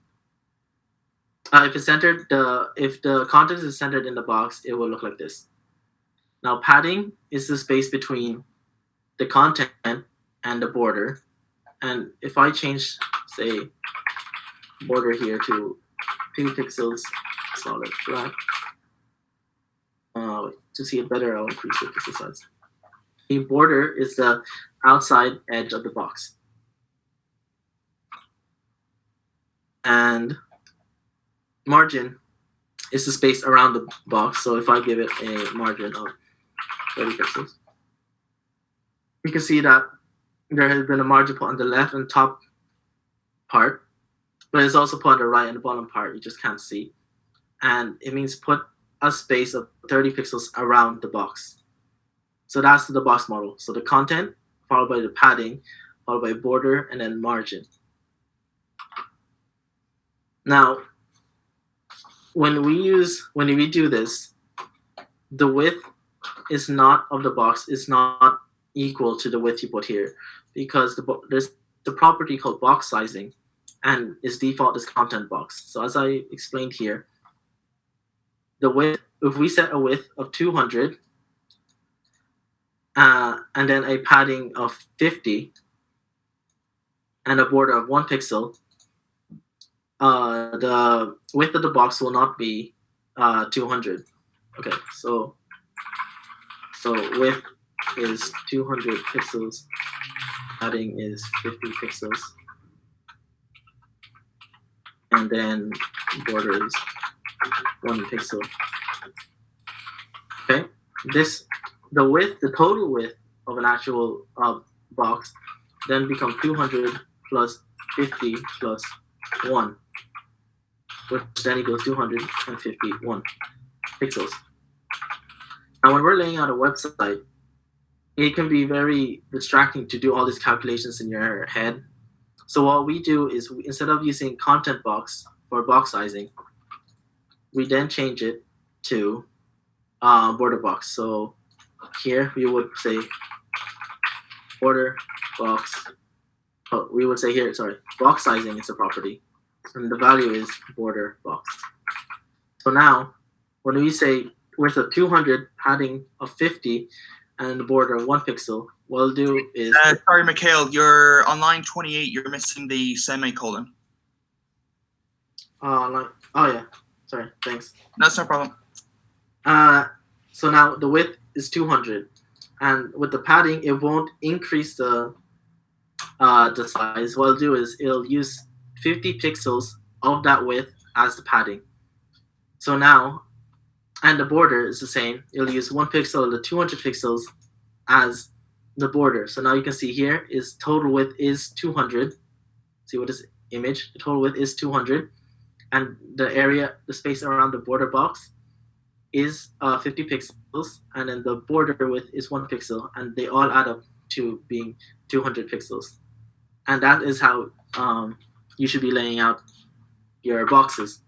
Speaker 1: If it's centered, if the content is centered in the box, it will look like this. Now padding is the space between the content and the border. And if I change, say, border here to 2 pixels solid black, to see it better, I'll increase the pixel size. The border is the outside edge of the box. And margin is the space around the box. So if I give it a margin of 30 pixels, you can see that there has been a margin put on the left and top part, but it's also put on the right and the bottom part. You just can't see. And it means put a space of 30 pixels around the box. So that's the box model. So the content, followed by the padding, followed by border, and then margin. Now, when we do this, the width is not of the box is not equal to the width you put here, because there's the property called box sizing, and its default is content box. So as I explained here, the width, if we set a width of 200 and then a padding of 50 and a border of 1 pixel, the width of the box will not be 200. Okay, so width is 200 pixels, padding is 50 pixels, and then border is 1 pixel. Okay, the total width of an actual box then becomes 200 plus 50 plus 1, which then equals 251 pixels. Now, when we're laying out a website, it can be very distracting to do all these calculations in your head. So what we do is, instead of using content box for box sizing, we then change it to border box. So here we would say border box. Oh, we would say here, sorry, box sizing is a property, and the value is border box. So now, when we say width of 200, padding of 50, and the border of 1 pixel, what we'll do is...
Speaker 3: sorry, Mikael, you're on line 28, you're missing the semicolon.
Speaker 1: Oh, yeah. Sorry, thanks.
Speaker 3: That's no problem.
Speaker 1: So now the width is 200, and with the padding, it won't increase the size. What it'll do is it'll use 50 pixels of that width as the padding. So now, and the border is the same. It'll use 1 pixel of the 200 pixels as the border. So now you can see here is total width is 200. See what this image? The total width is 200, and the area, the space around the border box is 50 pixels, and then the border width is 1 pixel, and they all add up to being 200 pixels. And that is how you should be laying out your boxes.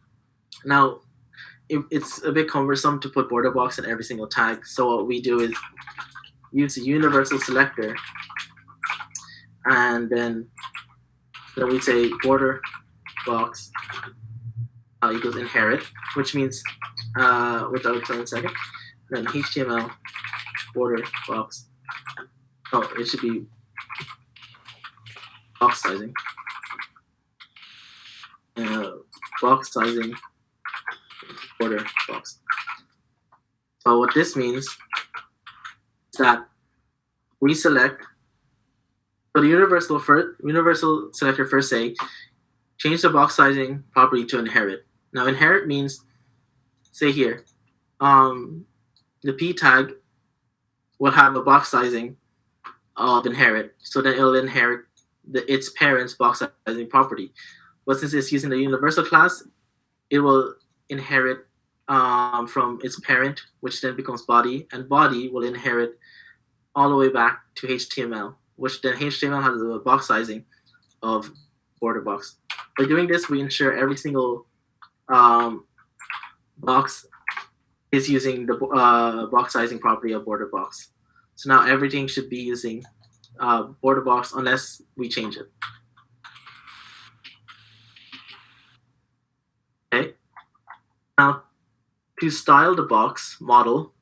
Speaker 1: Now, it's a bit cumbersome to put border box in every single tag, so what we do is use a universal selector, and then we say border box equals inherit, which means, which I'll explain in a second, then HTML border box, it should be box sizing, box sizing border box. So what this means is that we select, so the universal selector first say, change the box sizing property to inherit. Now inherit means, say here, the p tag will have a box sizing of inherit, so then it'll inherit its parent's box sizing property. But since it's using the universal class, it will inherit from its parent, which then becomes body, and body will inherit all the way back to HTML, which then HTML has a box sizing of border box. By doing this, we ensure every single box is using the box sizing property of border box. So now everything should be using border box unless we change it. Okay. Now, to style the box model,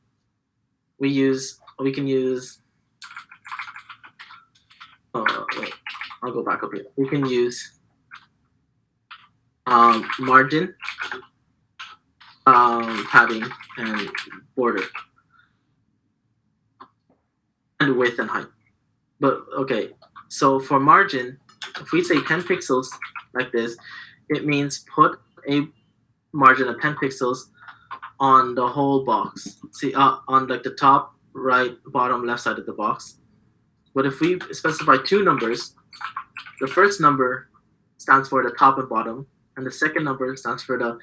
Speaker 1: we can use. Wait, I'll go back up here. We can use margin, padding, and border, and width and height. But okay, so for margin, if we say 10 pixels like this, it means put a margin of 10 pixels on the whole box. See, on like the top, right, bottom, left side of the box. But if we specify two numbers, the first number stands for the top and bottom, and the second number stands for the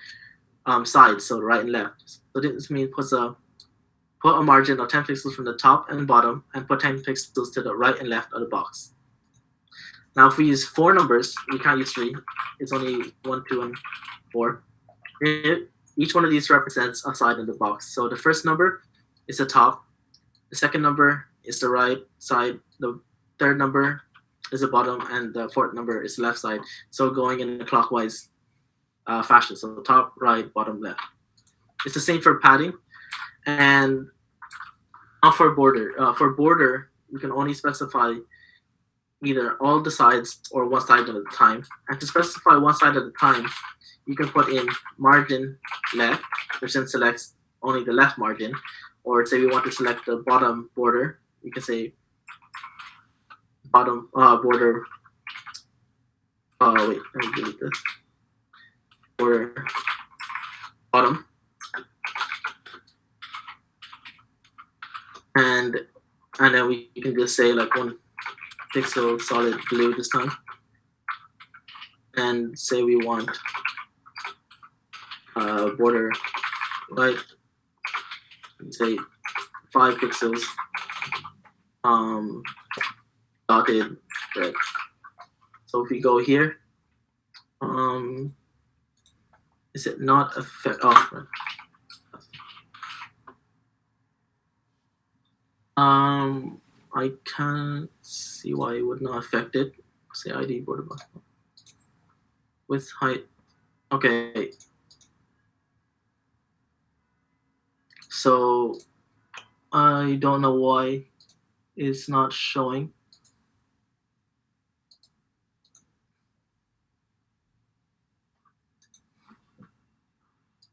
Speaker 1: sides, so right and left. So this means put a margin of 10 pixels from the top and bottom, and put 10 pixels to the right and left of the box. Now, if we use four numbers, we can't use three. It's only 1, 2, and 4. Each one of these represents a side in the box. So the first number is the top. The second number is the right side. The third number is the bottom, and the fourth number is the left side. So going in a clockwise fashion. So top, right, bottom, left. It's the same for padding. And for border. For border, you can only specify either all the sides or one side at a time. And to specify one side at a time, you can put in margin left, which then selects only the left margin. Or say we want to select the bottom border, you can say bottom border. Wait, let me delete this. Border bottom. And then we can just say like 1 pixel solid blue this time. And say we want border right, say 5 pixels dotted red. So if we go here, is it not affect? Oh, I can't see why it would not affect it. Say ID border box with height. Okay. So I don't know why it's not showing.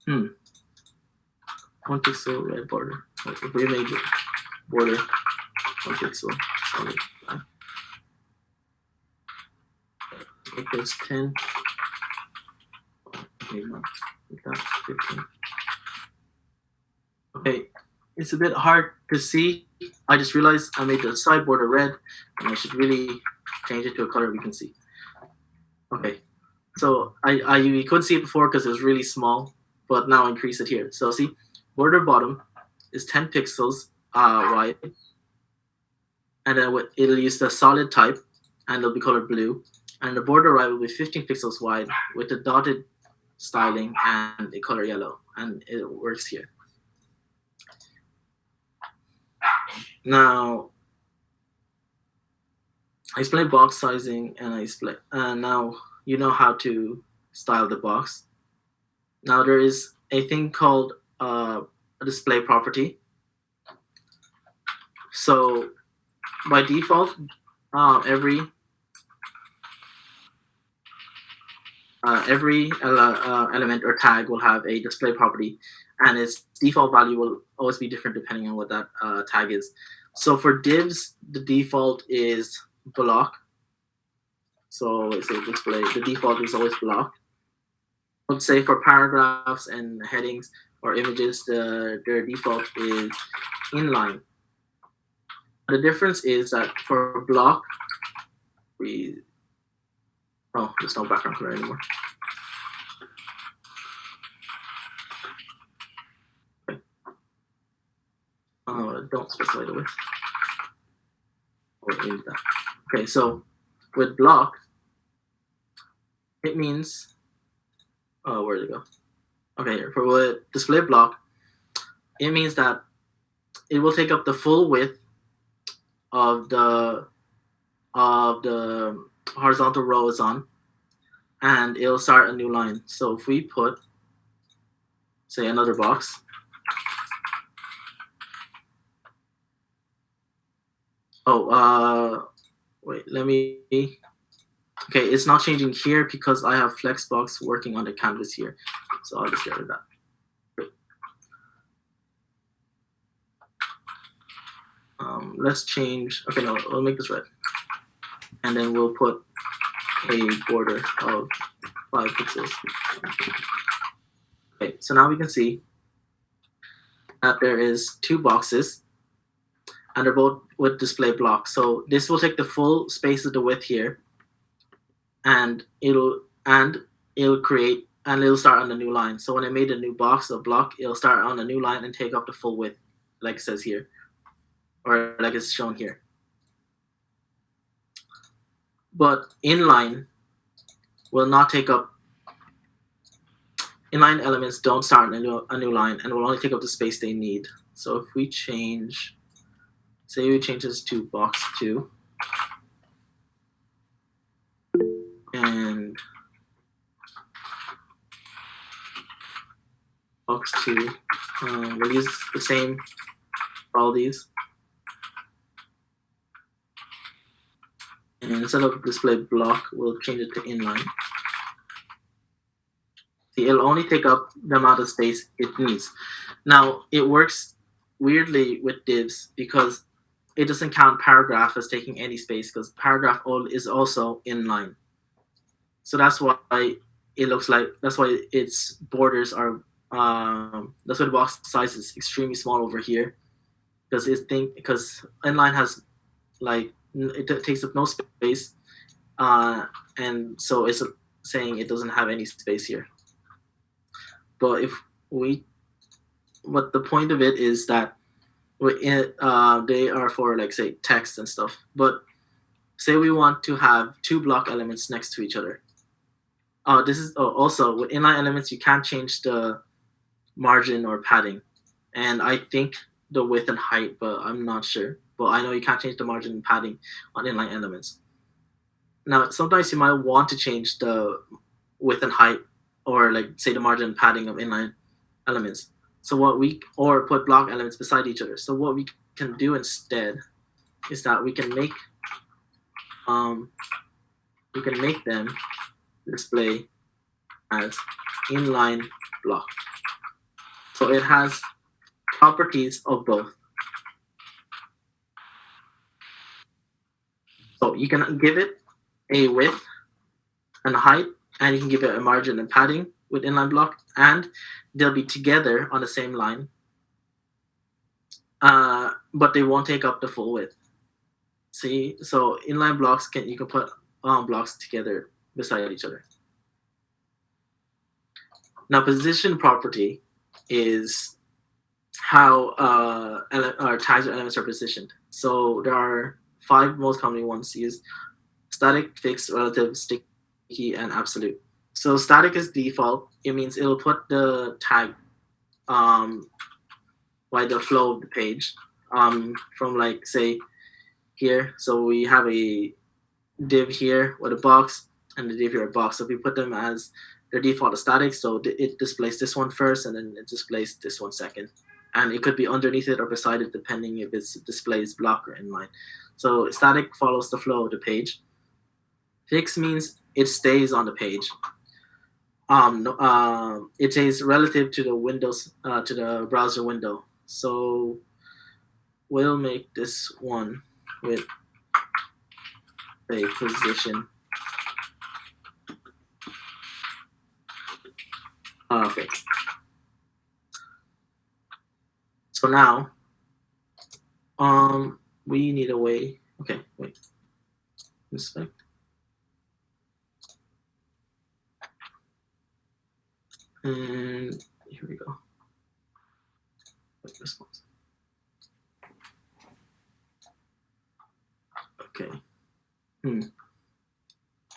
Speaker 1: One pixel red border. If we make it border 1 pixel solid black. Make this 10. Maybe not. Make that 15. Okay, it's a bit hard to see. I just realized I made the side border red, and I should really change it to a color we can see. Okay, so we couldn't see it before because it was really small, but now increase it here. So see, border bottom is 10 pixels wide, and then it'll use the solid type, and it'll be colored blue. And the border right will be 15 pixels wide with the dotted styling and the color yellow, and it works here. Now, I explained box sizing, and now you know how to style the box. Now there is a thing called a display property. So by default, every every element or tag will have a display property, and its default value will always be different depending on what that tag is. So for divs, the default is block. So it's a display. The default is always block. Let's say for paragraphs and headings or images, their default is inline. The difference is that for block, there's no background color anymore. Okay. Don't specify the width. Okay, so with block, it means, where did it go? Okay, here, for with display block, it means that it will take up the full width of the horizontal row it's on, and it'll start a new line. So if we put, say, another box, wait, let me, okay, it's not changing here because I have Flexbox working on the canvas here, so I'll just get rid of that. Let's change, okay, no, we'll make this red. And then we'll put a border of 5 pixels. Okay, so now we can see that there is 2 boxes, and they're both with display block. So this will take the full space of the width here, and it'll create, and it'll start on a new line. So when I made a new box or block, it'll start on a new line and take up the full width, like it says here, or like it's shown here. But inline will not take up, inline elements don't start a new line and will only take up the space they need. So if we change, say we change this to box 2, and box 2, we'll use the same for all these. And instead of display block, we'll change it to inline. See, it'll only take up the amount of space it needs. Now, it works weirdly with divs because it doesn't count paragraph as taking any space, because paragraph is also inline. So that's why it looks like, that's why its borders are, that's why the box size is extremely small over here, because inline has, like, it takes up no space, and so it's saying it doesn't have any space here. But but the point of it is that they are for, like, say, text and stuff. But say we want to have 2 block elements next to each other. This is also with inline elements, you can't change the margin or padding, and I think the width and height, but I'm not sure. But I know you can't change the margin and padding on inline elements. Now, sometimes you might want to change the width and height, or, like, say, the margin and padding of inline elements. So or put block elements beside each other. So what we can do instead is that we can make them display as inline block. So it has properties of both. So you can give it a width and height, and you can give it a margin and padding with inline block, and they'll be together on the same line, but they won't take up the full width. See, so inline blocks you can put blocks together beside each other. Now, position property is how tags or elements are positioned. So there are 5 most commonly ones used: static, fixed, relative, sticky, and absolute. So static is default. It means it'll put the tag by the flow of the page, from, like, say, here. So we have a div here with a box, and the div here a box. So if we put them as their default is static, so it displays this one first, and then it displays this one second. And it could be underneath it or beside it, depending if it displays block or inline. So static follows the flow of the page. Fixed means it stays on the page. no, it is relative to the windows to the browser window. So we'll make this one with a position. Okay. So now, we need a way. Okay, wait. Inspect. And here we go. Wait, response. Okay.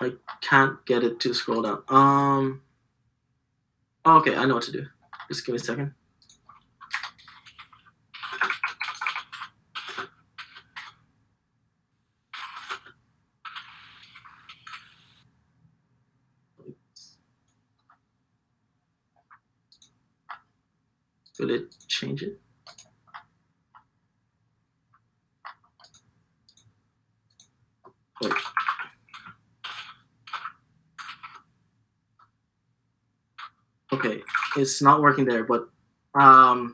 Speaker 1: I can't get it to scroll down. Okay, I know what to do. Just give me a second. Will it change it? Wait. Okay, it's not working there, but the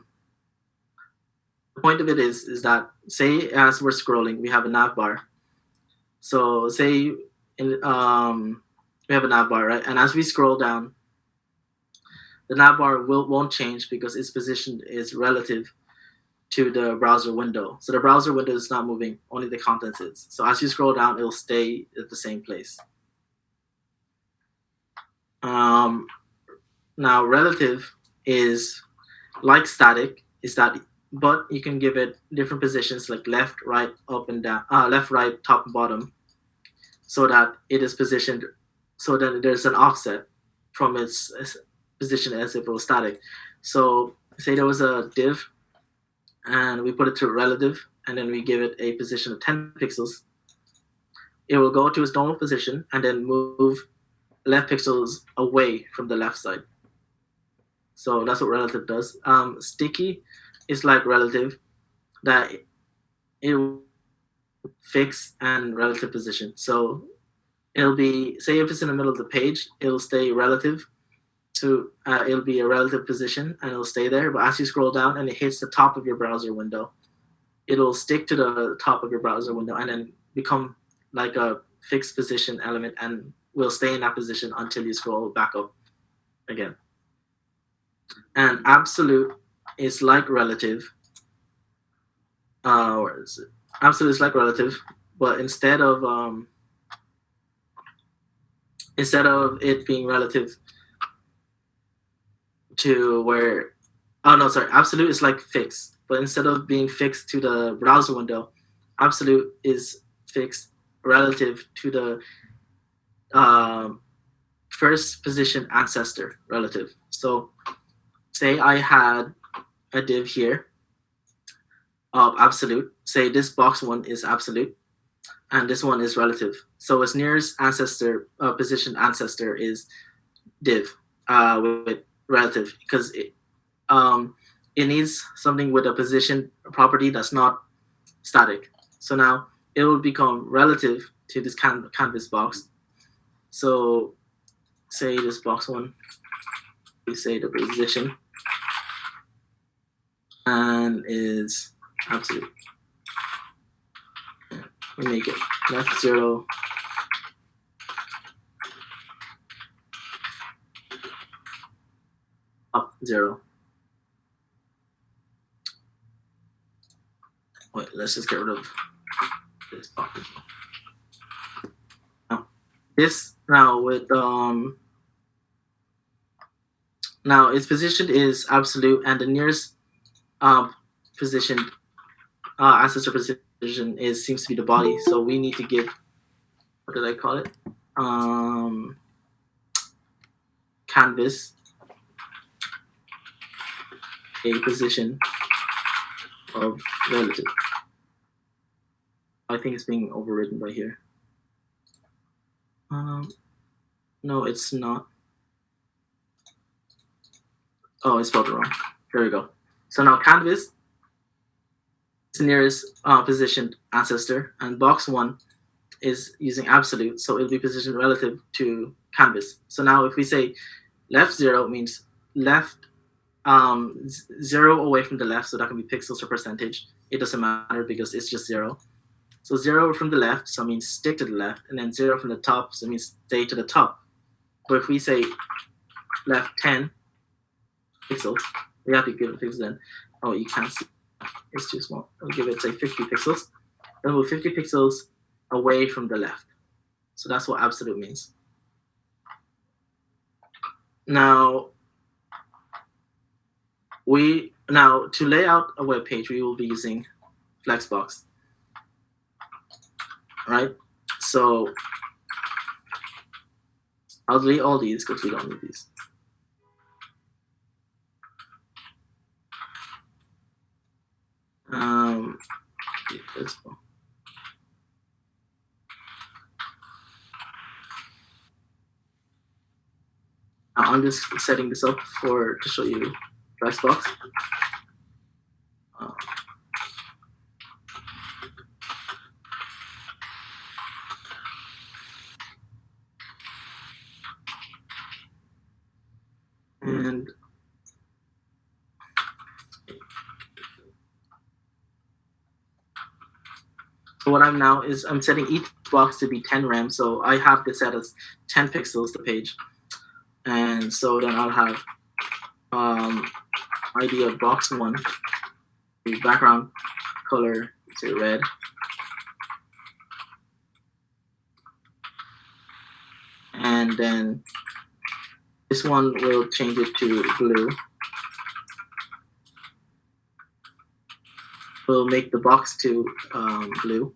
Speaker 1: point of it is that, say as we're scrolling, we have a nav bar. So say we have a nav bar, right? And as we scroll down, the nav bar won't change because its position is relative to the browser window. So the browser window is not moving, only the contents is. So as you scroll down, it'll stay at the same place. Now relative is like static, but you can give it different positions like left, right, up and down, left, right, top and bottom, so that it is positioned so that there's an offset from its position as if it was static. So say there was a div and we put it to relative and then we give it a position of 10 pixels. It will go to its normal position and then move left pixels away from the left side. So that's what relative does. Sticky is like relative, that it will fix and relative position. So it'll be, say if it's in the middle of the page, it'll stay relative to, it'll be a relative position and it'll stay there. But as you scroll down and it hits the top of your browser window, it'll stick to the top of your browser window and then become like a fixed position element and will stay in that position until you scroll back up again. And absolute is like relative. Where is it? Absolute is like relative, but instead of it being relative to where, oh no, sorry, absolute is like fixed, but instead of being fixed to the browser window, absolute is fixed relative to the first position ancestor relative. So say I had a div here of absolute. Say this box one is absolute, and this one is relative. So its nearest ancestor, position ancestor is div with relative, because it needs something with a position property that's not static. So now it will become relative to this canvas box. So say this box one, we say the position and is absolute. We make it left 0, up 0. Wait, let's just get rid of this box. Now, this now with now its position is absolute, and the nearest position ancestor position seems to be the body. So we need to give, what did I call it? Canvas a position of relative. I think it's being overridden by here. No, it's not. Oh, I spelled it wrong. There we go. So now canvas is the nearest positioned ancestor, and box one is using absolute, so it'll be positioned relative to canvas. So now if we say Left 0 means left 0 away from the left, so that can be pixels or percentage. It doesn't matter because it's just 0. So 0 from the left, so it means stick to the left, and then 0 from the top, so it means stay to the top. But if we say left 10 pixels, we have to give it pixels then. Oh, you can't see. It's too small. I'll give it, say, 50 pixels. Then move 50 pixels away from the left. So that's what absolute means. Now, to lay out a web page, we will be using Flexbox. Right? So I'll delete all these because we don't need these. I'm just setting this up to show you Flexbox. And so what I'm now is I'm setting each box to be 10 rem. So I have this set as 10 pixels the page. And so then I'll have ID of box 1, the background color, say red. And then this one will change it to blue. We'll make the box 2 blue.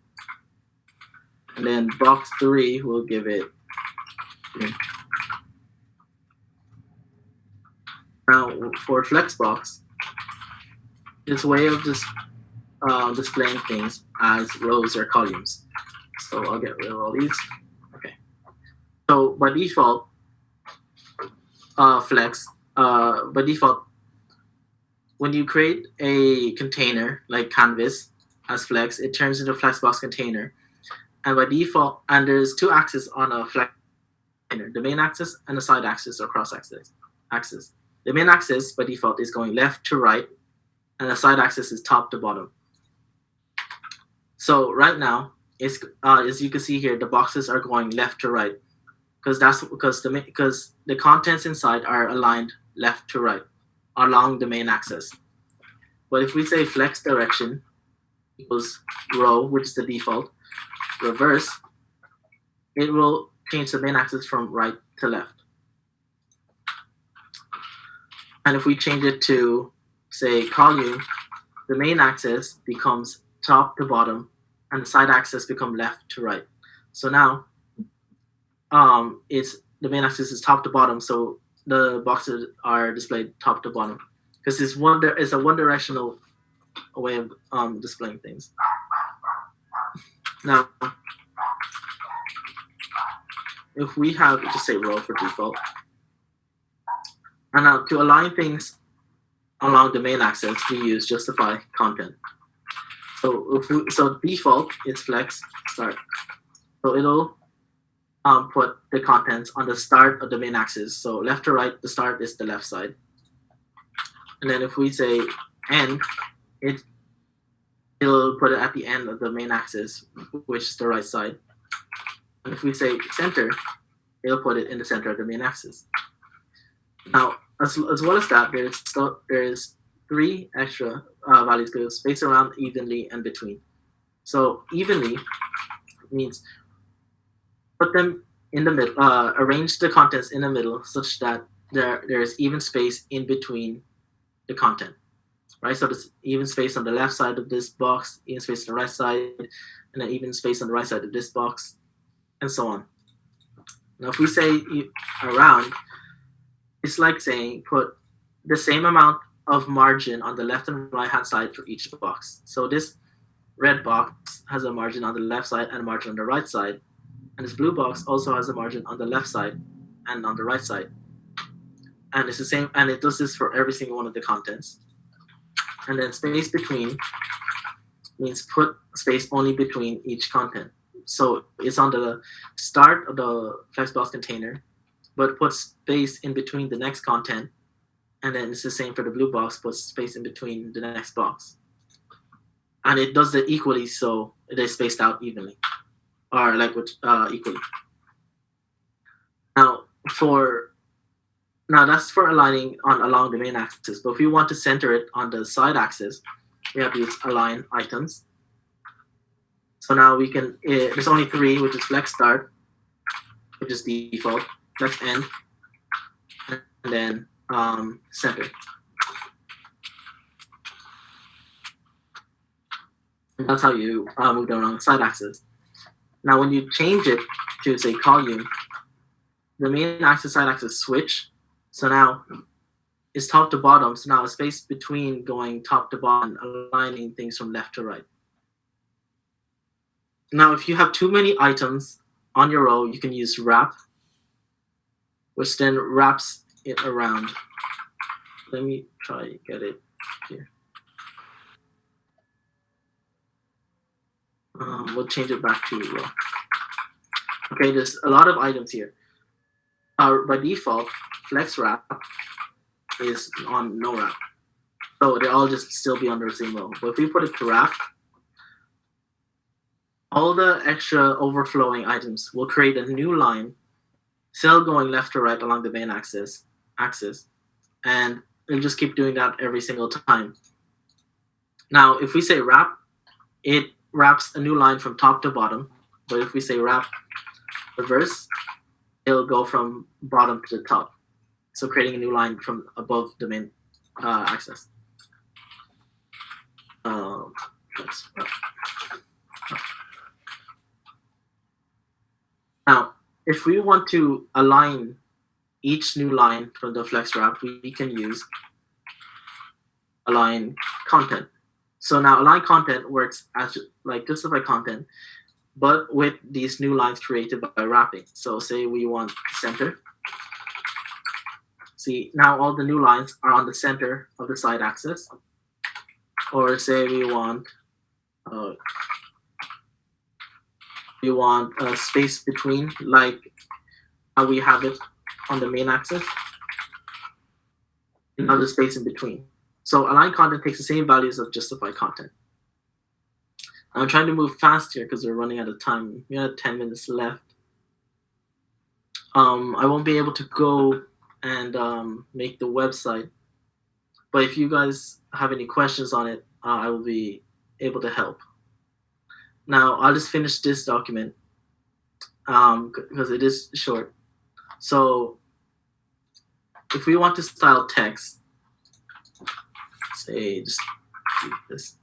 Speaker 1: And then box 3 will give it green. Now for Flexbox, it's a way of just displaying things as rows or columns. So I'll get rid of all these. Okay. So by default, by default, when you create a container like Canvas as Flex, it turns into a Flexbox container. And by default, and there's 2 axes on a Flex container, the main axis and the side axis or cross axis. The main axis by default is going left to right, and the side axis is top to bottom. So right now, it's as you can see here, the boxes are going left to right, because the contents inside are aligned left to right along the main axis. But if we say flex direction equals row, which is the default, reverse, it will change the main axis from right to left. And if we change it to, say, column, the main axis becomes top to bottom, and the side axis become left to right. So now, the main axis is top to bottom, so the boxes are displayed top to bottom, because it's a one-directional way of displaying things. Now, if we have, just say row for default. And now to align things along the main axis, we use justify content. So default is flex start. So it'll put the contents on the start of the main axis. So left to right, the start is the left side. And then if we say end, it'll put it at the end of the main axis, which is the right side. And if we say center, it'll put it in the center of the main axis. Now, as well as that, there's 3 extra values that space around, evenly, and between. So evenly means put them in the middle, arrange the contents in the middle such that there is even space in between the content, right? So there's even space on the left side of this box, even space on the right side, and then even space on the right side of this box, and so on. Now, if we say around, it's like saying put the same amount of margin on the left and right hand side for each box. So this red box has a margin on the left side and a margin on the right side, and this blue box also has a margin on the left side and on the right side. And it's the same, and it does this for every single one of the contents. And then space between means put space only between each content. So it's on the start of the Flexbox container, but put space in between the next content, and then it's the same for the blue box, put space in between the next box. And it does it equally, so they're spaced out evenly, or like equally. Now that's for aligning along the main axis. But if we want to center it on the side axis, we have these align items. So now we can. There's only 3, which is flex start, which is default, flex end, and then center. And that's how you move them along the side axis. Now, when you change it to say column, the main axis side axis switch. So now it's top to bottom. So now a space between going top to bottom, aligning things from left to right. Now, if you have too many items on your row, you can use wrap, which then wraps it around. Let me try to get it here. We'll change it back to row. Okay, there's a lot of items here. By default, flex wrap is on no wrap. So they all just still be under the same row. But if we put it to wrap, all the extra overflowing items will create a new line, still going left to right along the main axis, and it'll just keep doing that every single time. Now, if we say wrap, it wraps a new line from top to bottom. But if we say wrap reverse, it'll go from bottom to the top. So creating a new line from above the main axis. Now, if we want to align each new line from the flex wrap, we can use align content. So now align content works as like justify content, but with these new lines created by wrapping. So say we want center. See, now all the new lines are on the center of the side axis. Or say we want a space between, like how we have it on the main axis. Another space in between. So align content takes the same values of justify content. I'm trying to move fast here because we're running out of time. We have 10 minutes left. I won't be able to go and make the website, but if you guys have any questions on it, I will be able to help. Now, I'll just finish this document because it is short. So if we want to style text, say just do this.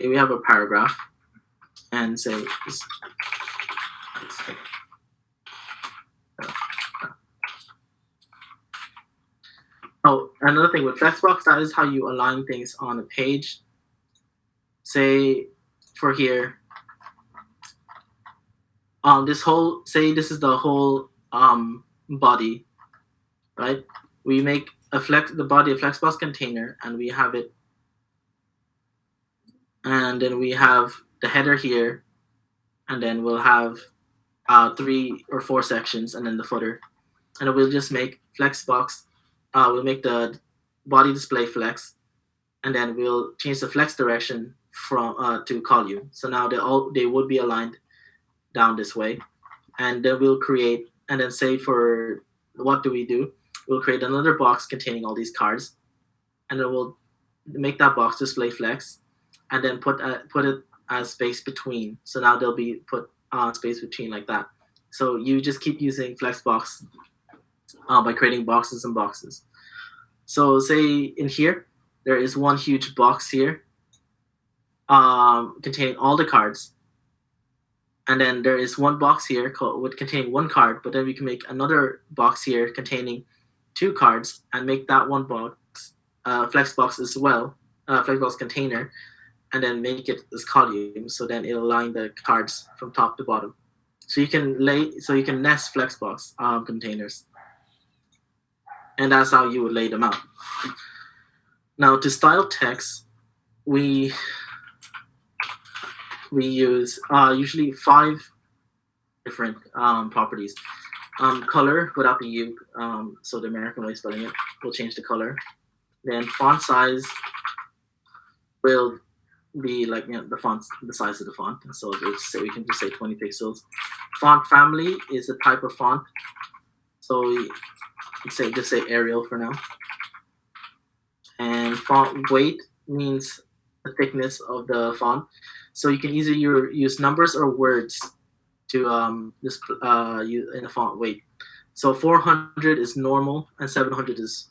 Speaker 1: Say we have a paragraph and say this. Oh, another thing with flexbox, that is how you align things on a page. Say for here, this is the whole body, right? We make the body a flexbox container, and we have it, and then we have the header here, and then we'll have 3 or 4 sections, and then the footer, and then we'll just make flexbox. We'll make the body display flex, and then we'll change the flex direction from to column. So now they would be aligned down this way, and then we'll create, and then say for what do we do? We'll create another box containing all these cards, and then we'll make that box display flex, and then put it as space between. So now they'll be put space between like that. So you just keep using flexbox by creating boxes and boxes. So say in here, there is one huge box here containing all the cards. And then there is one box here containing 1 card, but then we can make another box here containing 2 cards and make that one box flexbox as well, flexbox container, and then make it as column. So then it'll align the cards from top to bottom. So you can nest flexbox containers. And that's how you would lay them out. Now to style text, we use usually 5 different properties. Color without the U, so the American way of spelling it, we'll change the color. Then font size will be like the size of the font. So we can just say 20 pixels. Font family is a type of font. So we just say Arial for now. And font weight means the thickness of the font. So you can either use numbers or words to use in a font weight. So 400 is normal and 700 is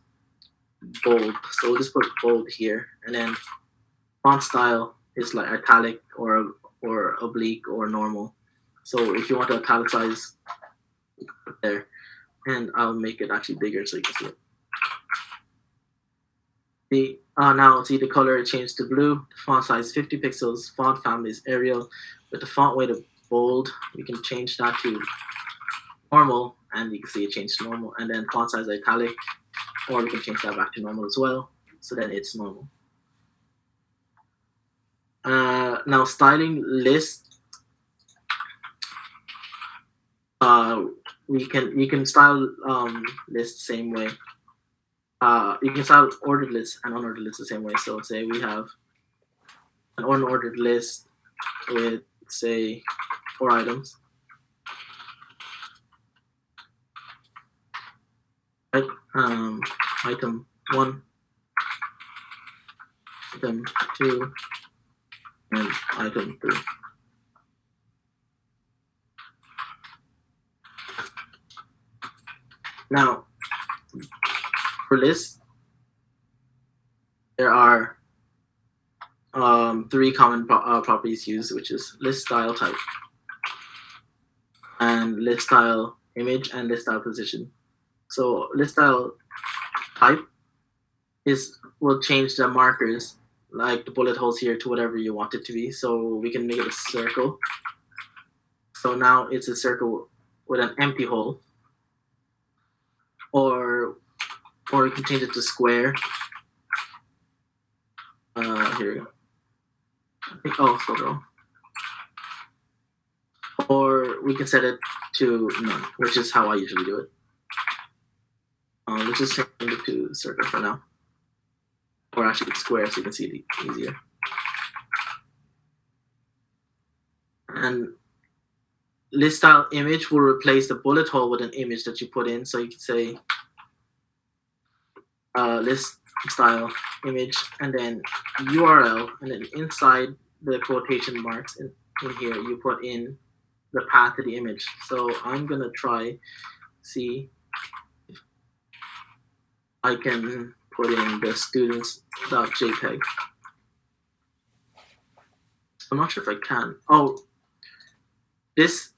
Speaker 1: bold. So we'll just put bold here, and then font style is like italic or oblique or normal. So if you want to italicize, you can put there, and I'll make it actually bigger so you can see it. Now see the color changed to blue. The font size 50 pixels. Font family is Arial. With the font weight of bold, we can change that to normal, and you can see it changed to normal. And then font size italic, or we can change that back to normal as well. So then it's normal. Now styling list. You can style list same way. You can style ordered lists and unordered lists the same way. So say we have an unordered list with say 4 items. Right? Item 1, item 2, and item 3. Now, for lists, there are 3 common properties used, which is list style type, and list style image, and list style position. So list style type will change the markers, like the bullet holes here, to whatever you want it to be. So we can make it a circle. So now it's a circle with an empty hole. Or we can change it to square. Here we go. Scroll down. Or we can set it to none, which is how I usually do it. Let's just change it to circle for now. Or actually it's square so you can see it easier. And list style image will replace the bullet hole with an image that you put in. So you can say list style image and then URL, and then inside the quotation marks in here you put in the path to the image. So I'm gonna try see if I can put in the students.jpg. I'm not sure if I can. This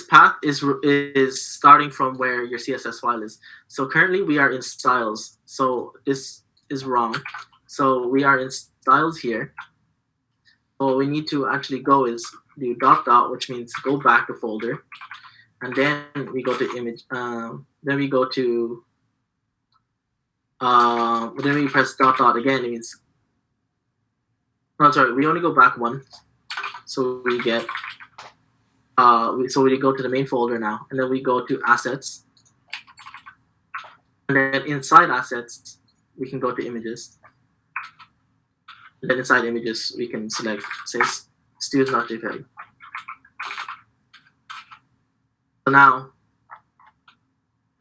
Speaker 1: path is starting from where your CSS file is. So currently we are in styles. So this is wrong. So we are in styles here. What we need to actually go is do dot, which means go back to folder, and then we go to image. Then we go to then we press dot again. It means we only go back one. So we get so we go to the main folder now, and then we go to assets, and then inside assets we can go to images, and then inside images we can select say student.jpg. So now,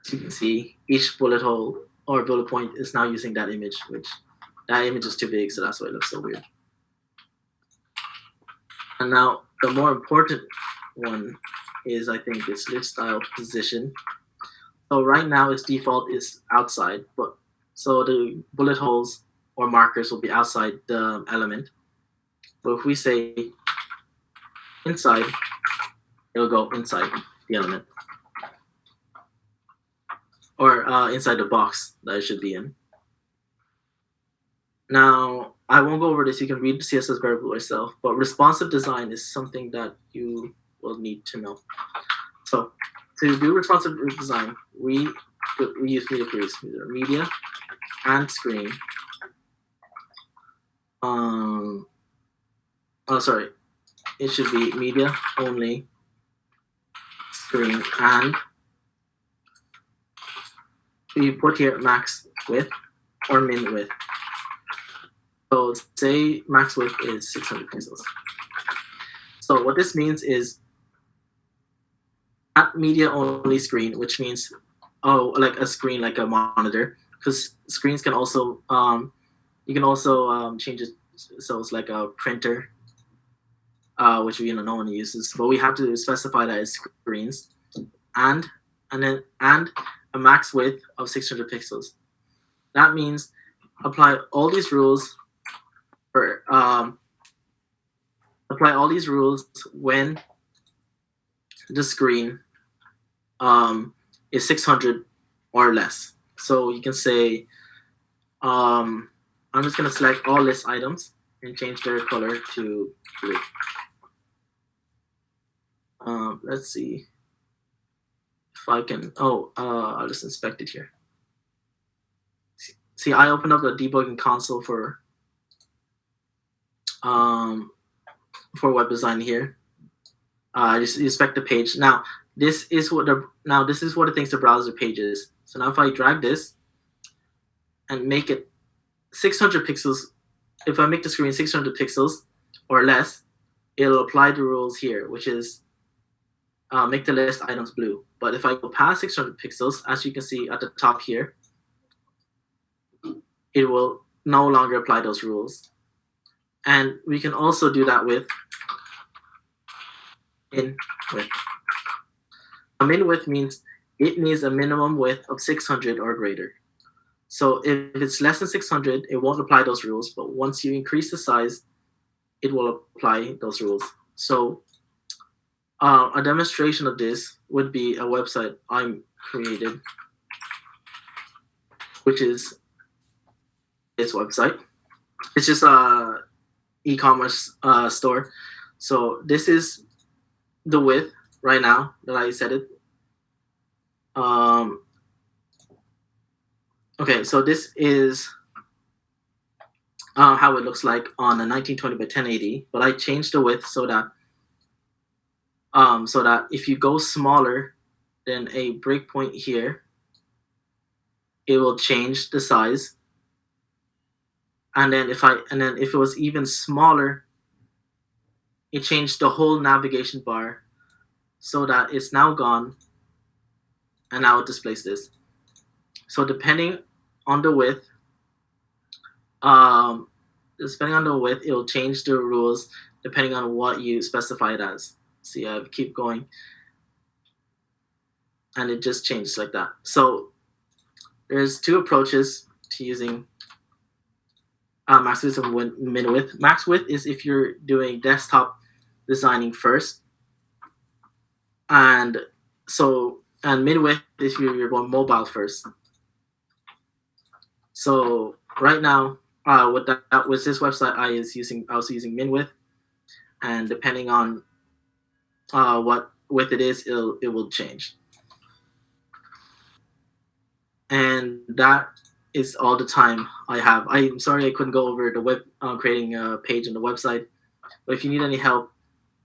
Speaker 1: as you can see, each bullet hole or bullet point is now using that image, which that image is too big, so that's why it looks so weird. And now the more important one is, I think, this list style position. So right now its default is outside, but so the bullet holes or markers will be outside the element. But if we say inside, it'll go inside the element, or inside the box that it should be in. Now, I won't go over this. You can read the CSS variable yourself, but responsive design is something that you will need to know. So to do responsive design, we use media queries, media and screen. It should be media only, screen, and we put here max width or min width. So say max width is 600 pixels. So what this means is at media only screen, which means like a screen like a monitor, because screens can also you can also change it so it's like a printer, which no one uses, but we have to specify that as screens, and a max width of 600 pixels. That means apply all these rules for when the screen is 600 or less. So you can say I'm just gonna select all list items and change their color to blue. Let's see if I can. I'll just inspect it here. See, I opened up the debugging console for web design here. I just inspect the page. Now this is what it thinks the browser page is. So now if I drag this and make it 600 pixels, if I make the screen 600 pixels or less, it'll apply the rules here, which is make the list items blue. But if I go past 600 pixels, as you can see at the top here, it will no longer apply those rules. And we can also do that with min width. A min width means it needs a minimum width of 600 or greater. So if it's less than 600, it won't apply those rules. But once you increase the size, it will apply those rules. So a demonstration of this would be a website I created, which is this website. It's just a e-commerce store. So this is the width right now that I set it. Okay, so this is how it looks like on a 1920 by 1080, but I changed the width so that if you go smaller than a breakpoint here, it will change the size. And then if it was even smaller, it changed the whole navigation bar so that it's now gone, and now it displays this. So depending on the width, it will change the rules depending on what you specify it as. See, I keep going, and it just changes like that. So there's two approaches to using max width and min width. Max width is if you're doing desktop designing first, and min width is if you're going mobile first. So right now, with this website, I was using min width, and depending on what width it is, it will change. And that is all the time I have. I'm sorry I couldn't go over the web creating a page on the website, but if you need any help,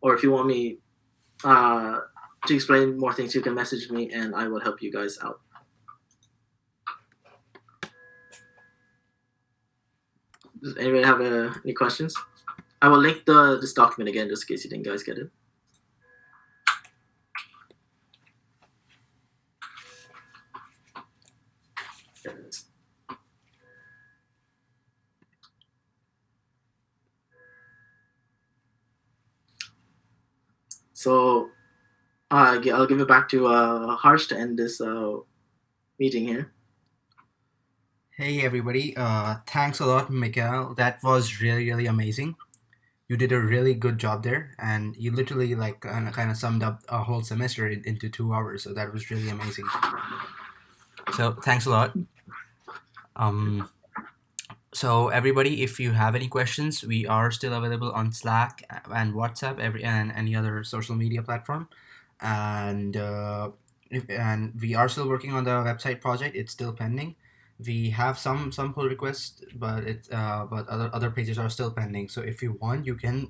Speaker 1: or if you want me to explain more things, you can message me and I will help you guys out. Does anybody have any questions? I will link this document again just in case you didn't guys get it. So I'll give it back to Harsh to end this meeting here.
Speaker 2: Hey everybody, thanks a lot, Mikael. That was really, really amazing. You did a really good job there, and you literally kind of summed up a whole semester into 2 hours. So that was really amazing. So thanks a lot. So everybody, if you have any questions, we are still available on Slack and WhatsApp, and any other social media platform, and we are still working on the website project. It's still pending. We have some pull requests, but other pages are still pending. So if you want, you can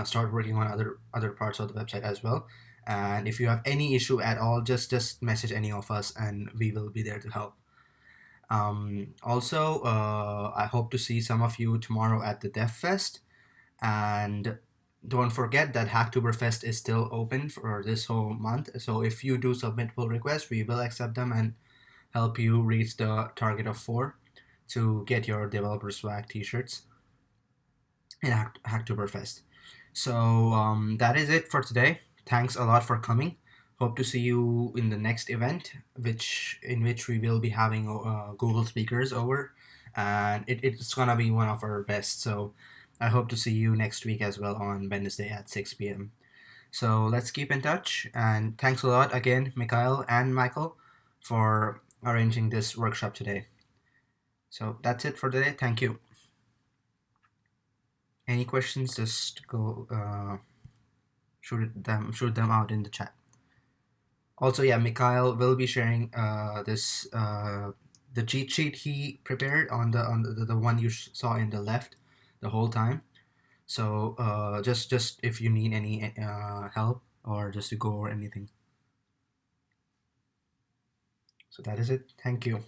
Speaker 2: start working on other parts of the website as well. And if you have any issue at all, just message any of us, and we will be there to help. Also, I hope to see some of you tomorrow at the Dev Fest. And don't forget that Hacktoberfest is still open for this whole month. So if you do submit pull requests, we will accept them and help you reach the target of 4 to get your developer swag t-shirts in Hacktoberfest. So that is it for today. Thanks a lot for coming. Hope to see you in the next event, in which we will be having Google speakers over, and it's gonna be one of our best. So I hope to see you next week as well on Wednesday at 6 p.m. So let's keep in touch, and thanks a lot again, Mikael and Michael, for arranging this workshop today. So that's it for today. Thank you. Any questions? Just go shoot them out in the chat. Also, yeah, Mikael will be sharing this the cheat sheet he prepared on the one you saw in the left the whole time. So just if you need any help or just to go or anything. So that is it. Thank you.